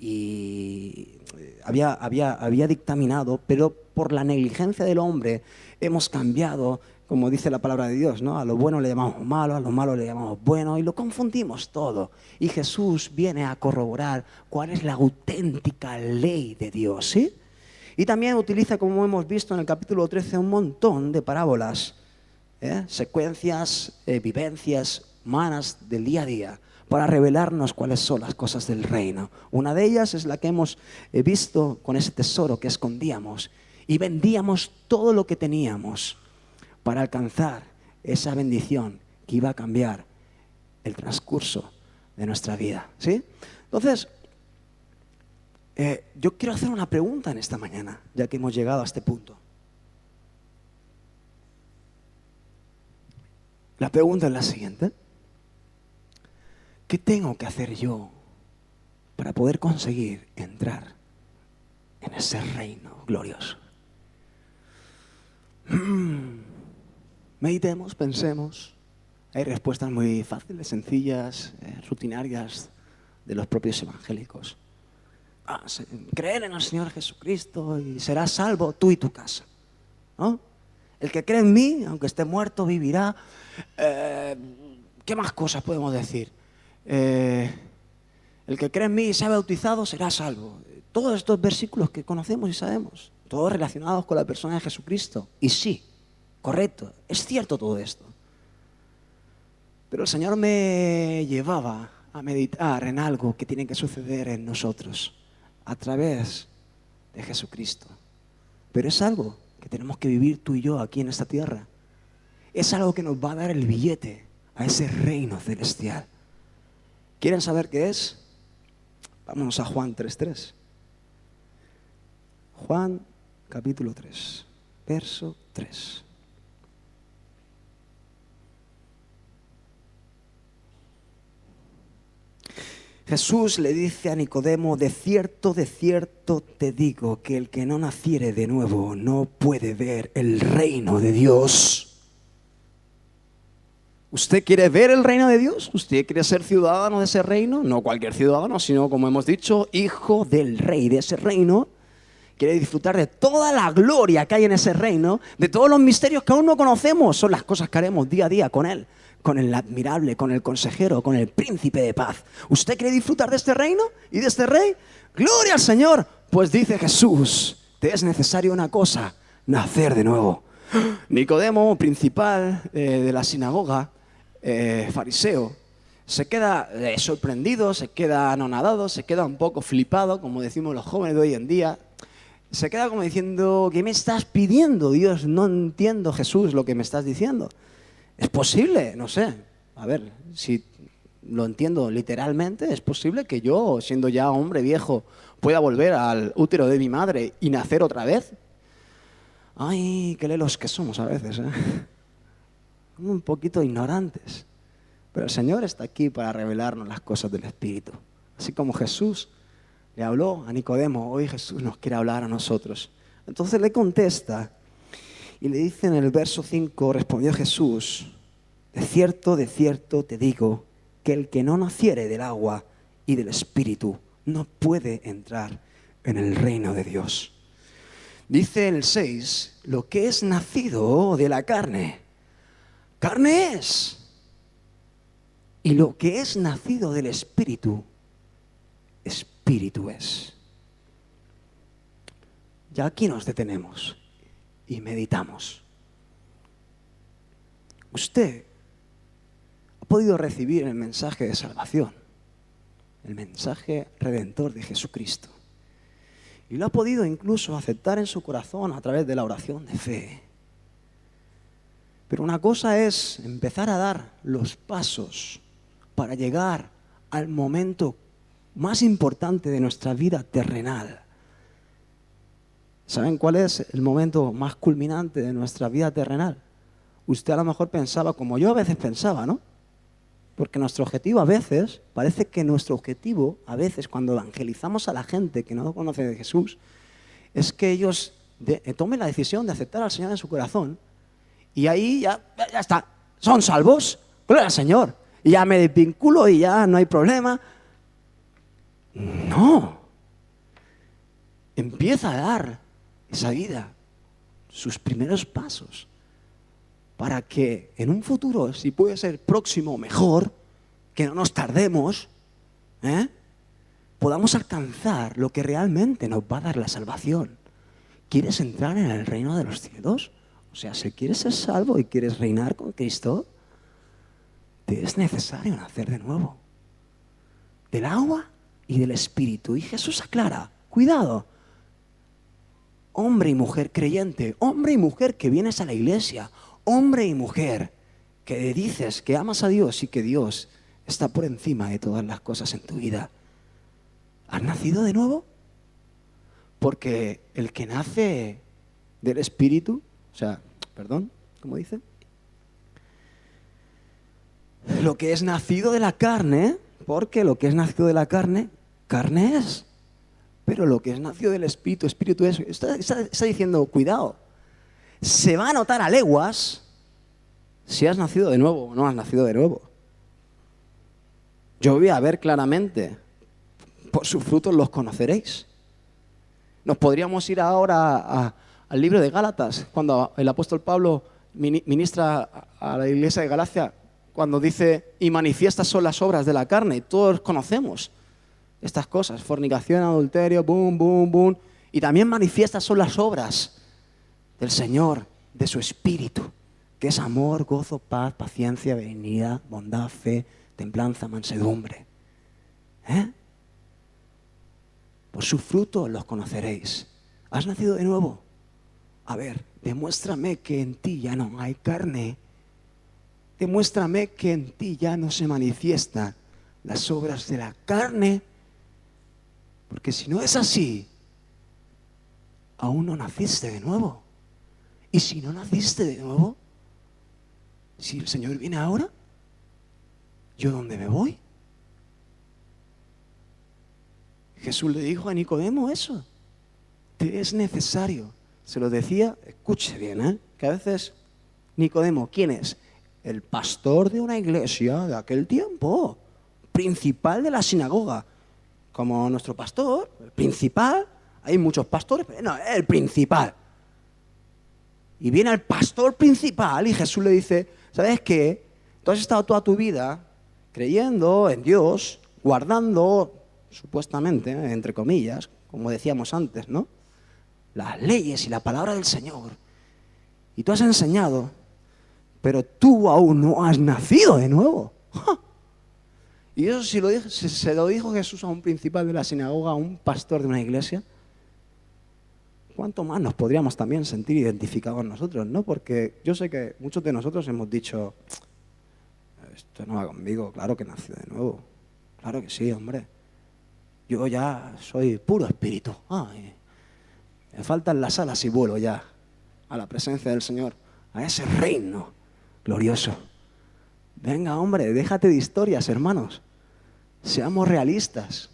y había dictaminado, pero por la negligencia del hombre hemos cambiado, como dice la palabra de Dios, ¿no? A lo bueno le llamamos malo, a lo malo le llamamos bueno y lo confundimos todo. Y Jesús viene a corroborar cuál es la auténtica ley de Dios, ¿sí? Y también utiliza, como hemos visto en el capítulo 13, un montón de parábolas, secuencias, vivencias humanas del día a día, para revelarnos cuáles son las cosas del reino. Una de ellas es la que hemos visto con ese tesoro que escondíamos y vendíamos todo lo que teníamos para alcanzar esa bendición que iba a cambiar el transcurso de nuestra vida, ¿sí? Entonces, yo quiero hacer una pregunta en esta mañana, ya que hemos llegado a este punto. La pregunta es la siguiente: ¿qué tengo que hacer yo para poder conseguir entrar en ese reino glorioso? Meditemos, pensemos. Hay respuestas muy fáciles, sencillas, rutinarias de los propios evangélicos. Creer en el Señor Jesucristo y serás salvo tú y tu casa, ¿no? El que cree en mí, aunque esté muerto, vivirá. ¿Qué más cosas podemos decir? El que cree en mí y sea bautizado será salvo. Todos estos versículos que conocemos y sabemos, todos relacionados con la persona de Jesucristo. Y sí, correcto, es cierto todo esto. Pero el Señor me llevaba a meditar en algo que tiene que suceder en nosotros a través de Jesucristo. Pero es algo que tenemos que vivir tú y yo aquí en esta tierra. Es algo que nos va a dar el billete a ese reino celestial. ¿Quieren saber qué es? Vámonos a Juan 3:3. Juan capítulo 3, verso 3. Jesús le dice a Nicodemo: de cierto te digo que el que no naciere de nuevo no puede ver el reino de Dios. ¿Usted quiere ver el reino de Dios? ¿Usted quiere ser ciudadano de ese reino? No cualquier ciudadano, sino, como hemos dicho, hijo del rey de ese reino. Quiere disfrutar de toda la gloria que hay en ese reino, de todos los misterios que aún no conocemos. Son las cosas que haremos día a día con Él, con el admirable, con el consejero, con el príncipe de paz. ¿Usted quiere disfrutar de este reino y de este rey? ¡Gloria al Señor! Pues dice Jesús, te es necesario una cosa: nacer de nuevo. Nicodemo, principal de la sinagoga, fariseo, se queda sorprendido, se queda anonadado, se queda un poco flipado, como decimos los jóvenes de hoy en día. Se queda como diciendo: ¿qué me estás pidiendo, Dios? No entiendo, Jesús, lo que me estás diciendo. ¿Es posible? No sé. A ver, si lo entiendo literalmente, ¿es posible que yo, siendo ya hombre viejo, pueda volver al útero de mi madre y nacer otra vez? Ay, qué lelos que somos a veces, ¿eh? Un poquito ignorantes. Pero el Señor está aquí para revelarnos las cosas del Espíritu. Así como Jesús le habló a Nicodemo, hoy Jesús nos quiere hablar a nosotros. Entonces le contesta y le dice en el verso 5, respondió Jesús: de cierto te digo que el que no naciere del agua y del Espíritu no puede entrar en el reino de Dios. Dice en el 6, lo que es nacido de la carne, carne es. Y lo que es nacido del Espíritu, Espíritu es. Ya aquí nos detenemos y meditamos. Usted ha podido recibir el mensaje de salvación, el mensaje redentor de Jesucristo. Y lo ha podido incluso aceptar en su corazón a través de la oración de fe. Pero una cosa es empezar a dar los pasos para llegar al momento más importante de nuestra vida terrenal. ¿Saben cuál es el momento más culminante de nuestra vida terrenal? Usted a lo mejor pensaba, como yo a veces pensaba, ¿no? Porque nuestro objetivo a veces, parece que nuestro objetivo a veces cuando evangelizamos a la gente que no conoce de Jesús, es que ellos tomen la decisión de aceptar al Señor en su corazón y ahí ya está, son salvos, gloria al Señor, y ya me desvinculo y ya no hay problema. No, empieza a dar esa vida, sus primeros pasos, para que en un futuro, si puede ser próximo o mejor, que no nos tardemos, podamos alcanzar lo que realmente nos va a dar la salvación. ¿Quieres entrar en el reino de los cielos? O sea, si quieres ser salvo y quieres reinar con Cristo, te es necesario nacer de nuevo. Del agua y del Espíritu. Y Jesús aclara, cuidado, hombre y mujer creyente, hombre y mujer que vienes a la iglesia, hombre y mujer que dices que amas a Dios y que Dios está por encima de todas las cosas en tu vida. ¿Has nacido de nuevo? Porque el que nace del Espíritu, ¿cómo dice? Lo que es nacido de la carne, porque lo que es nacido de la carne, carne es. Pero lo que es nacido del Espíritu, Espíritu es. Está diciendo, cuidado, se va a notar a leguas si has nacido de nuevo o no has nacido de nuevo. Yo voy a ver claramente, por sus frutos los conoceréis. Nos podríamos ir ahora al libro de Gálatas, cuando el apóstol Pablo ministra a la iglesia de Galacia, cuando dice, y manifiestas son las obras de la carne. Todos conocemos estas cosas, fornicación, adulterio, boom, boom, boom. Y también manifiestas son las obras del Señor, de su Espíritu, que es amor, gozo, paz, paciencia, benignidad, bondad, fe, templanza, mansedumbre. Por su fruto los conoceréis. ¿Has nacido de nuevo? A ver, demuéstrame que en ti ya no hay carne. Demuéstrame que en ti ya no se manifiestan las obras de la carne. Porque si no es así, aún no naciste de nuevo. Y si no naciste de nuevo, si el Señor viene ahora, ¿yo dónde me voy? Jesús le dijo a Nicodemo eso. Te es necesario. Se lo decía, escuche bien, que a veces Nicodemo, ¿quién es? El pastor de una iglesia de aquel tiempo, principal de la sinagoga. Como nuestro pastor, el principal, hay muchos pastores, pero no, el principal. Y viene el pastor principal y Jesús le dice, ¿sabes qué? Tú has estado toda tu vida creyendo en Dios, guardando, supuestamente, entre comillas, como decíamos antes, ¿no? Las leyes y la palabra del Señor. Y tú has enseñado, pero tú aún no has nacido de nuevo. ¡Ja! Y eso se lo dijo Jesús a un principal de la sinagoga, a un pastor de una iglesia. ¿Cuánto más nos podríamos también sentir identificados nosotros, no? Porque yo sé que muchos de nosotros hemos dicho, esto no va conmigo, claro que nací de nuevo. Claro que sí, hombre. Yo ya soy puro espíritu. Ay, me faltan las alas y vuelo ya a la presencia del Señor, a ese reino glorioso. Venga, hombre, déjate de historias, hermanos. Seamos realistas.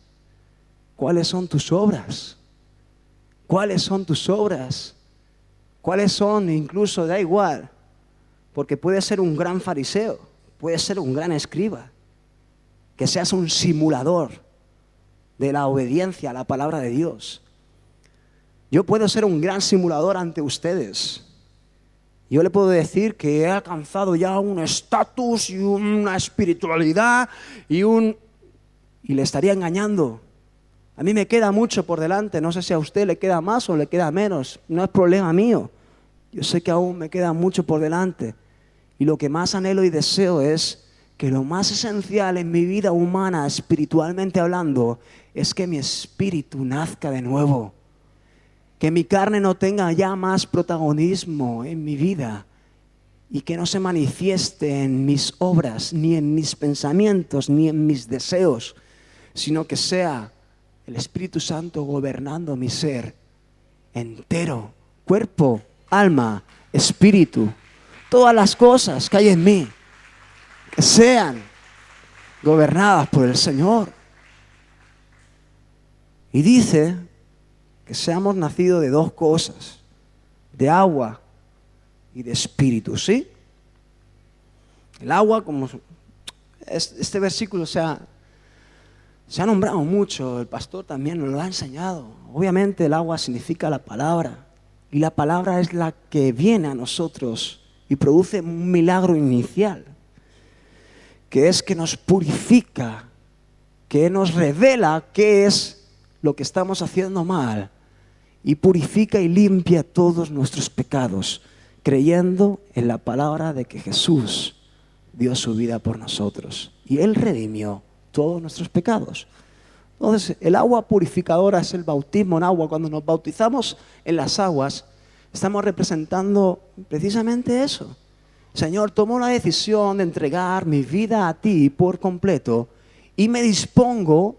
¿Cuáles son tus obras? ¿Cuáles son tus obras? ¿Cuáles son? Incluso da igual, porque puedes ser un gran fariseo, puedes ser un gran escriba, que seas un simulador de la obediencia a la palabra de Dios. Yo puedo ser un gran simulador ante ustedes. Yo le puedo decir que he alcanzado ya un estatus y una espiritualidad y le estaría engañando. A mí me queda mucho por delante, no sé si a usted le queda más o le queda menos, no es problema mío. Yo sé que aún me queda mucho por delante y lo que más anhelo y deseo es que lo más esencial en mi vida humana, espiritualmente hablando, es que mi espíritu nazca de nuevo. Que mi carne no tenga ya más protagonismo en mi vida y que no se manifieste en mis obras, ni en mis pensamientos, ni en mis deseos, sino que sea el Espíritu Santo gobernando mi ser entero, cuerpo, alma, espíritu, todas las cosas que hay en mí, que sean gobernadas por el Señor. Y dice que seamos nacidos de dos cosas, de agua y de espíritu, ¿sí? El agua, como este versículo, o sea, Se ha nombrado mucho, el pastor también nos lo ha enseñado. Obviamente el agua significa la palabra. Y la palabra es la que viene a nosotros y produce un milagro inicial, que es que nos purifica, que nos revela qué es lo que estamos haciendo mal y purifica y limpia todos nuestros pecados, creyendo en la palabra de que Jesús dio su vida por nosotros y Él redimió todos nuestros pecados. Entonces, el agua purificadora es el bautismo en agua. Cuando nos bautizamos en las aguas, estamos representando precisamente eso. Señor, tomo la decisión de entregar mi vida a ti por completo y me dispongo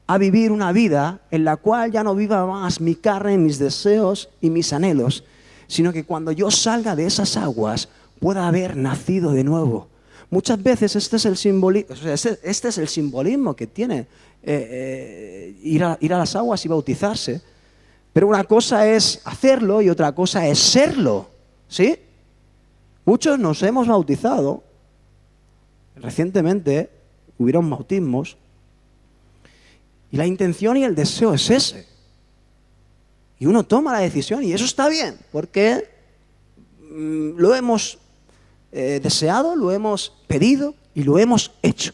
a vivir una vida en la cual ya no viva más mi carne, mis deseos y mis anhelos, sino que cuando yo salga de esas aguas pueda haber nacido de nuevo. Muchas veces este es el simbolismo que tiene ir a las aguas y bautizarse. Pero una cosa es hacerlo y otra cosa es serlo, ¿sí? Muchos nos hemos bautizado. Recientemente hubieron bautismos y la intención y el deseo es ese. Y uno toma la decisión y eso está bien, porque lo hemos deseado, lo hemos pedido y lo hemos hecho.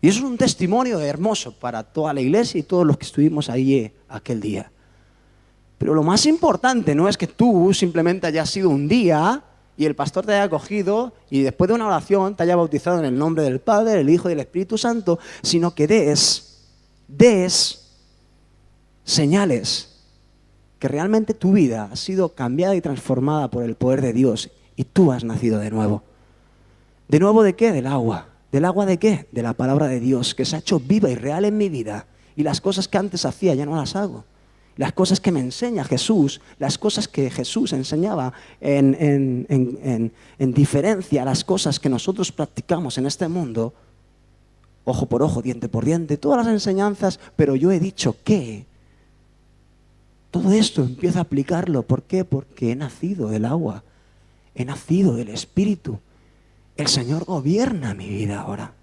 Y eso es un testimonio hermoso para toda la iglesia y todos los que estuvimos allí aquel día. Pero lo más importante no es que tú simplemente hayas sido un día y el pastor te haya acogido y después de una oración te haya bautizado en el nombre del Padre, del Hijo y del Espíritu Santo, sino que des señales que realmente tu vida ha sido cambiada y transformada por el poder de Dios y tú has nacido de nuevo. ¿De nuevo de qué? Del agua. ¿Del agua de qué? De la palabra de Dios, que se ha hecho viva y real en mi vida. Y las cosas que antes hacía ya no las hago. Las cosas que me enseña Jesús, las cosas que Jesús enseñaba en diferencia a las cosas que nosotros practicamos en este mundo, ojo por ojo, diente por diente, todas las enseñanzas, pero yo he dicho que todo esto empiezo a aplicarlo. ¿Por qué? Porque he nacido del agua, he nacido del Espíritu. El Señor gobierna mi vida ahora.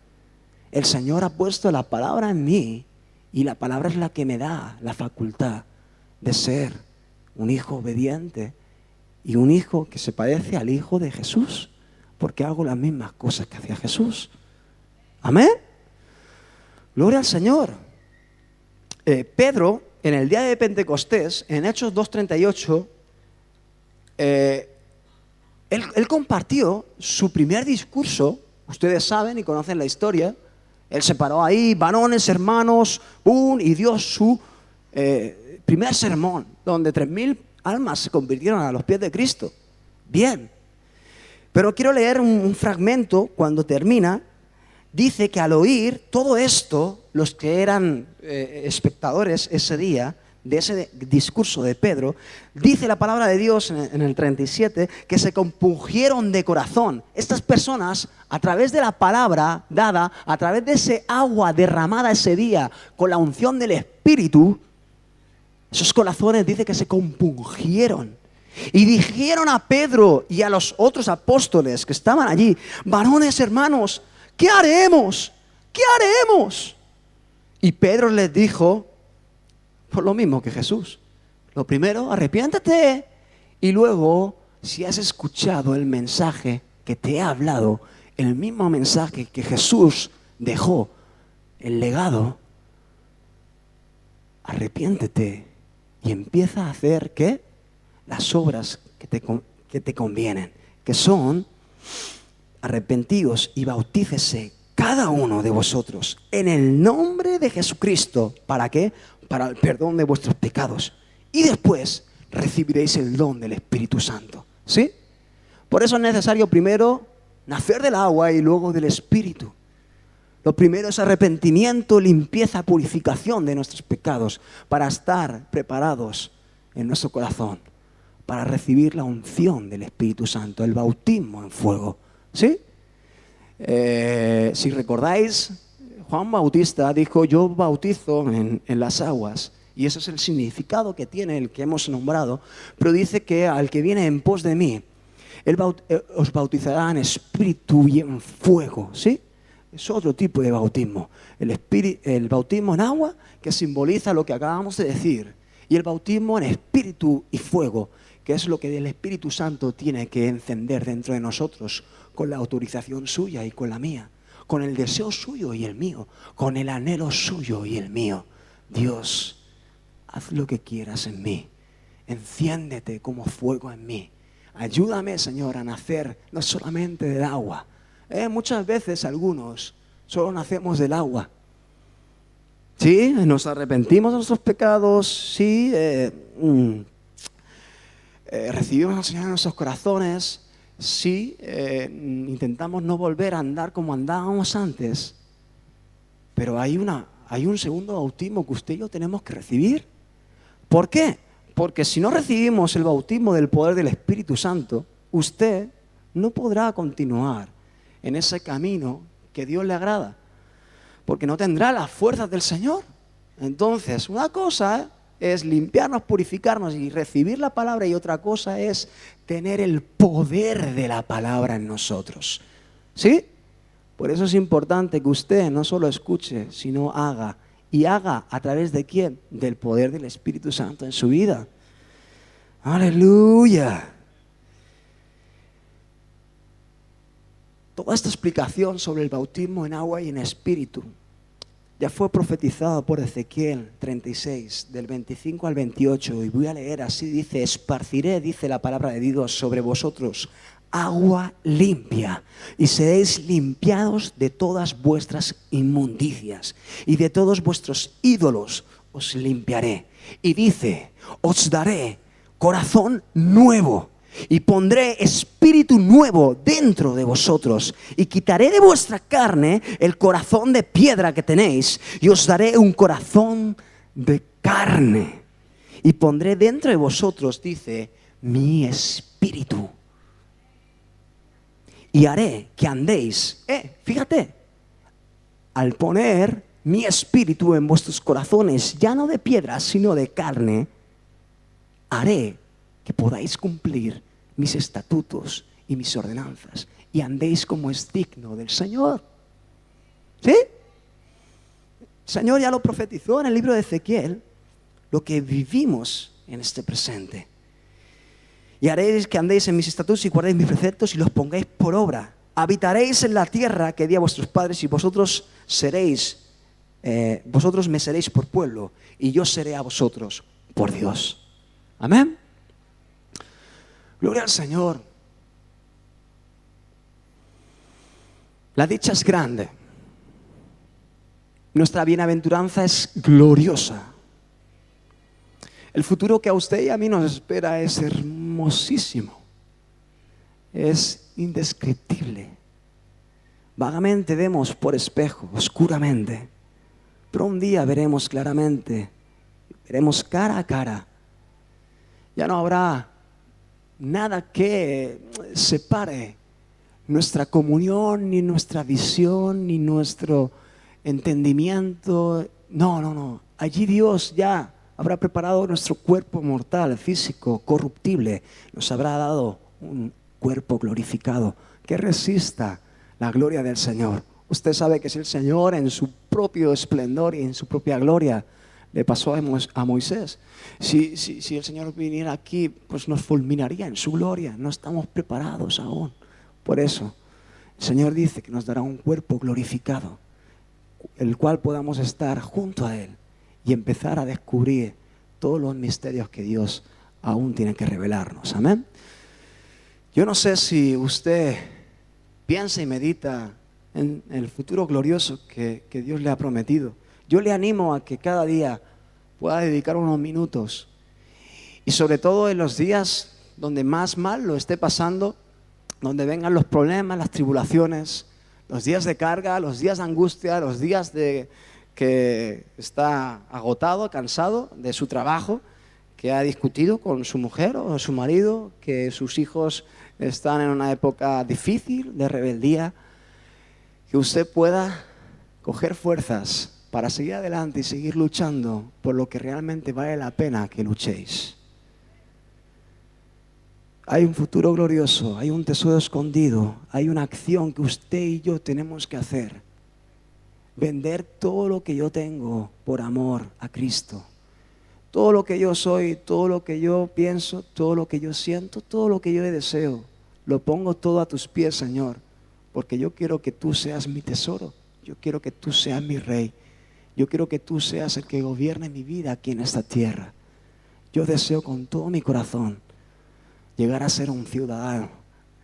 El Señor ha puesto la palabra en mí y la palabra es la que me da la facultad de ser un hijo obediente y un hijo que se parece al Hijo de Jesús, porque hago las mismas cosas que hacía Jesús. Amén. Gloria al Señor. Pedro, en el día de Pentecostés, en Hechos 2:38, él compartió su primer discurso. Ustedes saben y conocen la historia. Él se paró ahí, varones, hermanos, y dio su primer sermón, donde 3,000 almas se convirtieron a los pies de Cristo. Bien. Pero quiero leer un fragmento cuando termina. Dice que al oír todo esto, los que eran espectadores ese día de ese discurso de Pedro, dice la palabra de Dios en el 37, que se compungieron de corazón. Estas personas, a través de la palabra dada, a través de ese agua derramada ese día, con la unción del Espíritu, esos corazones dice que se compungieron. Y dijeron a Pedro y a los otros apóstoles que estaban allí: varones, hermanos, ¿qué haremos? ¿Qué haremos? Y Pedro les dijo, por lo mismo que Jesús. Lo primero, arrepiéntate. Y luego, si has escuchado el mensaje que te he hablado, el mismo mensaje que Jesús dejó, el legado, arrepiéntete y empieza a hacer, ¿qué? Las obras que te convienen, que son: arrepentíos y bautícese cada uno de vosotros en el nombre de Jesucristo. ¿Para qué? Para el perdón de vuestros pecados. Y después recibiréis el don del Espíritu Santo. ¿Sí? Por eso es necesario primero nacer del agua y luego del Espíritu. Lo primero es arrepentimiento, limpieza, purificación de nuestros pecados, para estar preparados en nuestro corazón para recibir la unción del Espíritu Santo, el bautismo en fuego. ¿Sí? Si recordáis, Juan Bautista dijo: yo bautizo en las aguas, y ese es el significado que tiene el que hemos nombrado, pero dice que al que viene en pos de mí, él os bautizará en espíritu y en fuego. ¿Sí? es otro tipo de bautismo. El bautismo en agua, que simboliza lo que acabamos de decir, y el bautismo en espíritu y fuego, que es lo que el Espíritu Santo tiene que encender dentro de nosotros, con la autorización suya y con la mía, con el deseo suyo y el mío, con el anhelo suyo y el mío. Dios, haz lo que quieras en mí, enciéndete como fuego en mí. Ayúdame, Señor, a nacer no solamente del agua. Muchas veces algunos solo nacemos del agua. Sí, nos arrepentimos de nuestros pecados, sí, recibimos al Señor en nuestros corazones, sí, intentamos no volver a andar como andábamos antes, pero hay un segundo bautismo que usted y yo tenemos que recibir. ¿Por qué? Porque si no recibimos el bautismo del poder del Espíritu Santo, usted no podrá continuar en ese camino que Dios le agrada, porque no tendrá las fuerzas del Señor. Entonces, una cosa es limpiarnos, purificarnos y recibir la palabra, y otra cosa es tener el poder de la palabra en nosotros. ¿Sí? Por eso es importante que usted no solo escuche, sino haga. ¿Y haga a través de quién? Del poder del Espíritu Santo en su vida. ¡Aleluya! Toda esta explicación sobre el bautismo en agua y en espíritu ya fue profetizada por Ezequiel 36, del 25 al 28. Y voy a leer así, dice: esparciré, dice la palabra de Dios, sobre vosotros agua limpia, y seréis limpiados de todas vuestras inmundicias, y de todos vuestros ídolos os limpiaré. Y dice: os daré corazón nuevo, y pondré espíritu nuevo dentro de vosotros, y quitaré de vuestra carne el corazón de piedra que tenéis, y os daré un corazón de carne, y pondré dentro de vosotros, dice, mi espíritu, y haré que andéis, fíjate, al poner mi espíritu en vuestros corazones, ya no de piedra, sino de carne, haré que podáis cumplir mis estatutos y mis ordenanzas, y andéis como es digno del Señor. ¿Sí? El Señor ya lo profetizó en el libro de Ezequiel, lo que vivimos en este presente. Y haréis que andéis en mis estatutos y guardéis mis preceptos y los pongáis por obra. Habitaréis en la tierra que di a vuestros padres, y vosotros me seréis por pueblo, y yo seré a vosotros por Dios. Amén. Gloria al Señor. La dicha es grande. Nuestra bienaventuranza es gloriosa. El futuro que a usted y a mí nos espera es hermosísimo. Es indescriptible. Vagamente vemos por espejo, oscuramente, pero un día veremos claramente, veremos cara a cara. Ya no habrá nada que separe nuestra comunión, ni nuestra visión, ni nuestro entendimiento. No. Allí Dios ya habrá preparado nuestro cuerpo mortal, físico, corruptible. Nos habrá dado un cuerpo glorificado que resista la gloria del Señor. Usted sabe que si el Señor en su propio esplendor y en su propia gloria le pasó a Moisés, si el Señor viniera aquí, pues nos fulminaría en su gloria. No estamos preparados aún. Por eso el Señor dice que nos dará un cuerpo glorificado, el cual podamos estar junto a Él y empezar a descubrir todos los misterios que Dios aún tiene que revelarnos. Amén. Yo no sé si usted piensa y medita en el futuro glorioso que Dios le ha prometido. Yo le animo a que cada día pueda dedicar unos minutos, y sobre todo en los días donde más mal lo esté pasando, donde vengan los problemas, las tribulaciones, los días de carga, los días de angustia, los días de que está agotado, cansado de su trabajo, que ha discutido con su mujer o su marido, que sus hijos están en una época difícil de rebeldía, que usted pueda coger fuerzas para seguir adelante y seguir luchando por lo que realmente vale la pena que luchéis. Hay un futuro glorioso, hay un tesoro escondido, hay una acción que usted y yo tenemos que hacer vender todo lo que yo tengo por amor a Cristo. Todo lo que yo soy, todo lo que yo pienso, todo lo que yo siento, todo lo que yo deseo, lo pongo todo a tus pies, Señor, porque yo quiero que tú seas mi tesoro. Yo quiero que tú seas mi rey. Yo quiero que tú seas el que gobierne mi vida aquí en esta tierra. Yo deseo con todo mi corazón llegar a ser un ciudadano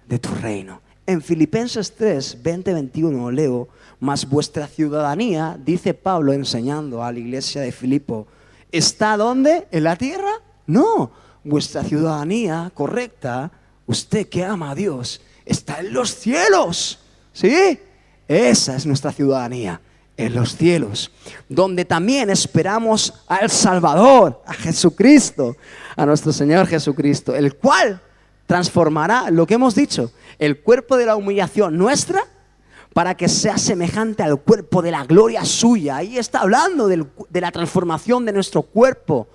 de tu reino. En Filipenses 3, 20-21 leo: mas vuestra ciudadanía, dice Pablo enseñando a la iglesia de Filipo, ¿está dónde? ¿En la tierra? No, vuestra ciudadanía correcta, usted que ama a Dios, está en los cielos. ¿Sí? Esa es nuestra ciudadanía, en los cielos, donde también esperamos al Salvador, a Jesucristo, a nuestro Señor Jesucristo, el cual transformará, lo que hemos dicho, el cuerpo de la humillación nuestra para que sea semejante al cuerpo de la gloria suya. Ahí está hablando de la transformación de nuestro cuerpo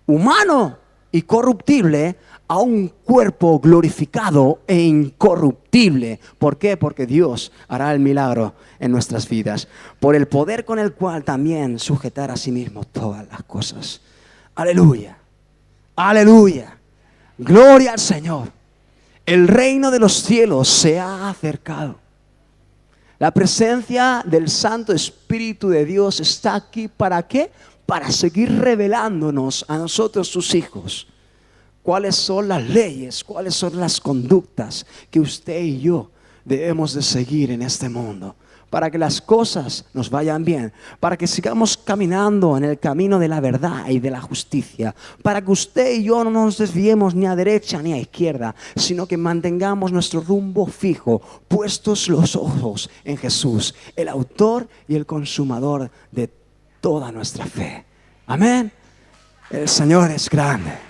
humano y corruptible a un cuerpo glorificado e incorruptible. ¿Por qué? Porque Dios hará el milagro en nuestras vidas, por el poder con el cual también sujetar a sí mismo todas las cosas. Aleluya, aleluya, gloria al Señor. El reino de los cielos se ha acercado. La presencia del Santo Espíritu de Dios está aquí. ¿Para qué? Para seguir revelándonos a nosotros, sus hijos, cuáles son las leyes, cuáles son las conductas que usted y yo debemos de seguir en este mundo, para que las cosas nos vayan bien, para que sigamos caminando en el camino de la verdad y de la justicia, para que usted y yo no nos desviemos ni a derecha ni a izquierda, sino que mantengamos nuestro rumbo fijo, puestos los ojos en Jesús, el autor y el consumador de toda nuestra fe. Amén. El Señor es grande.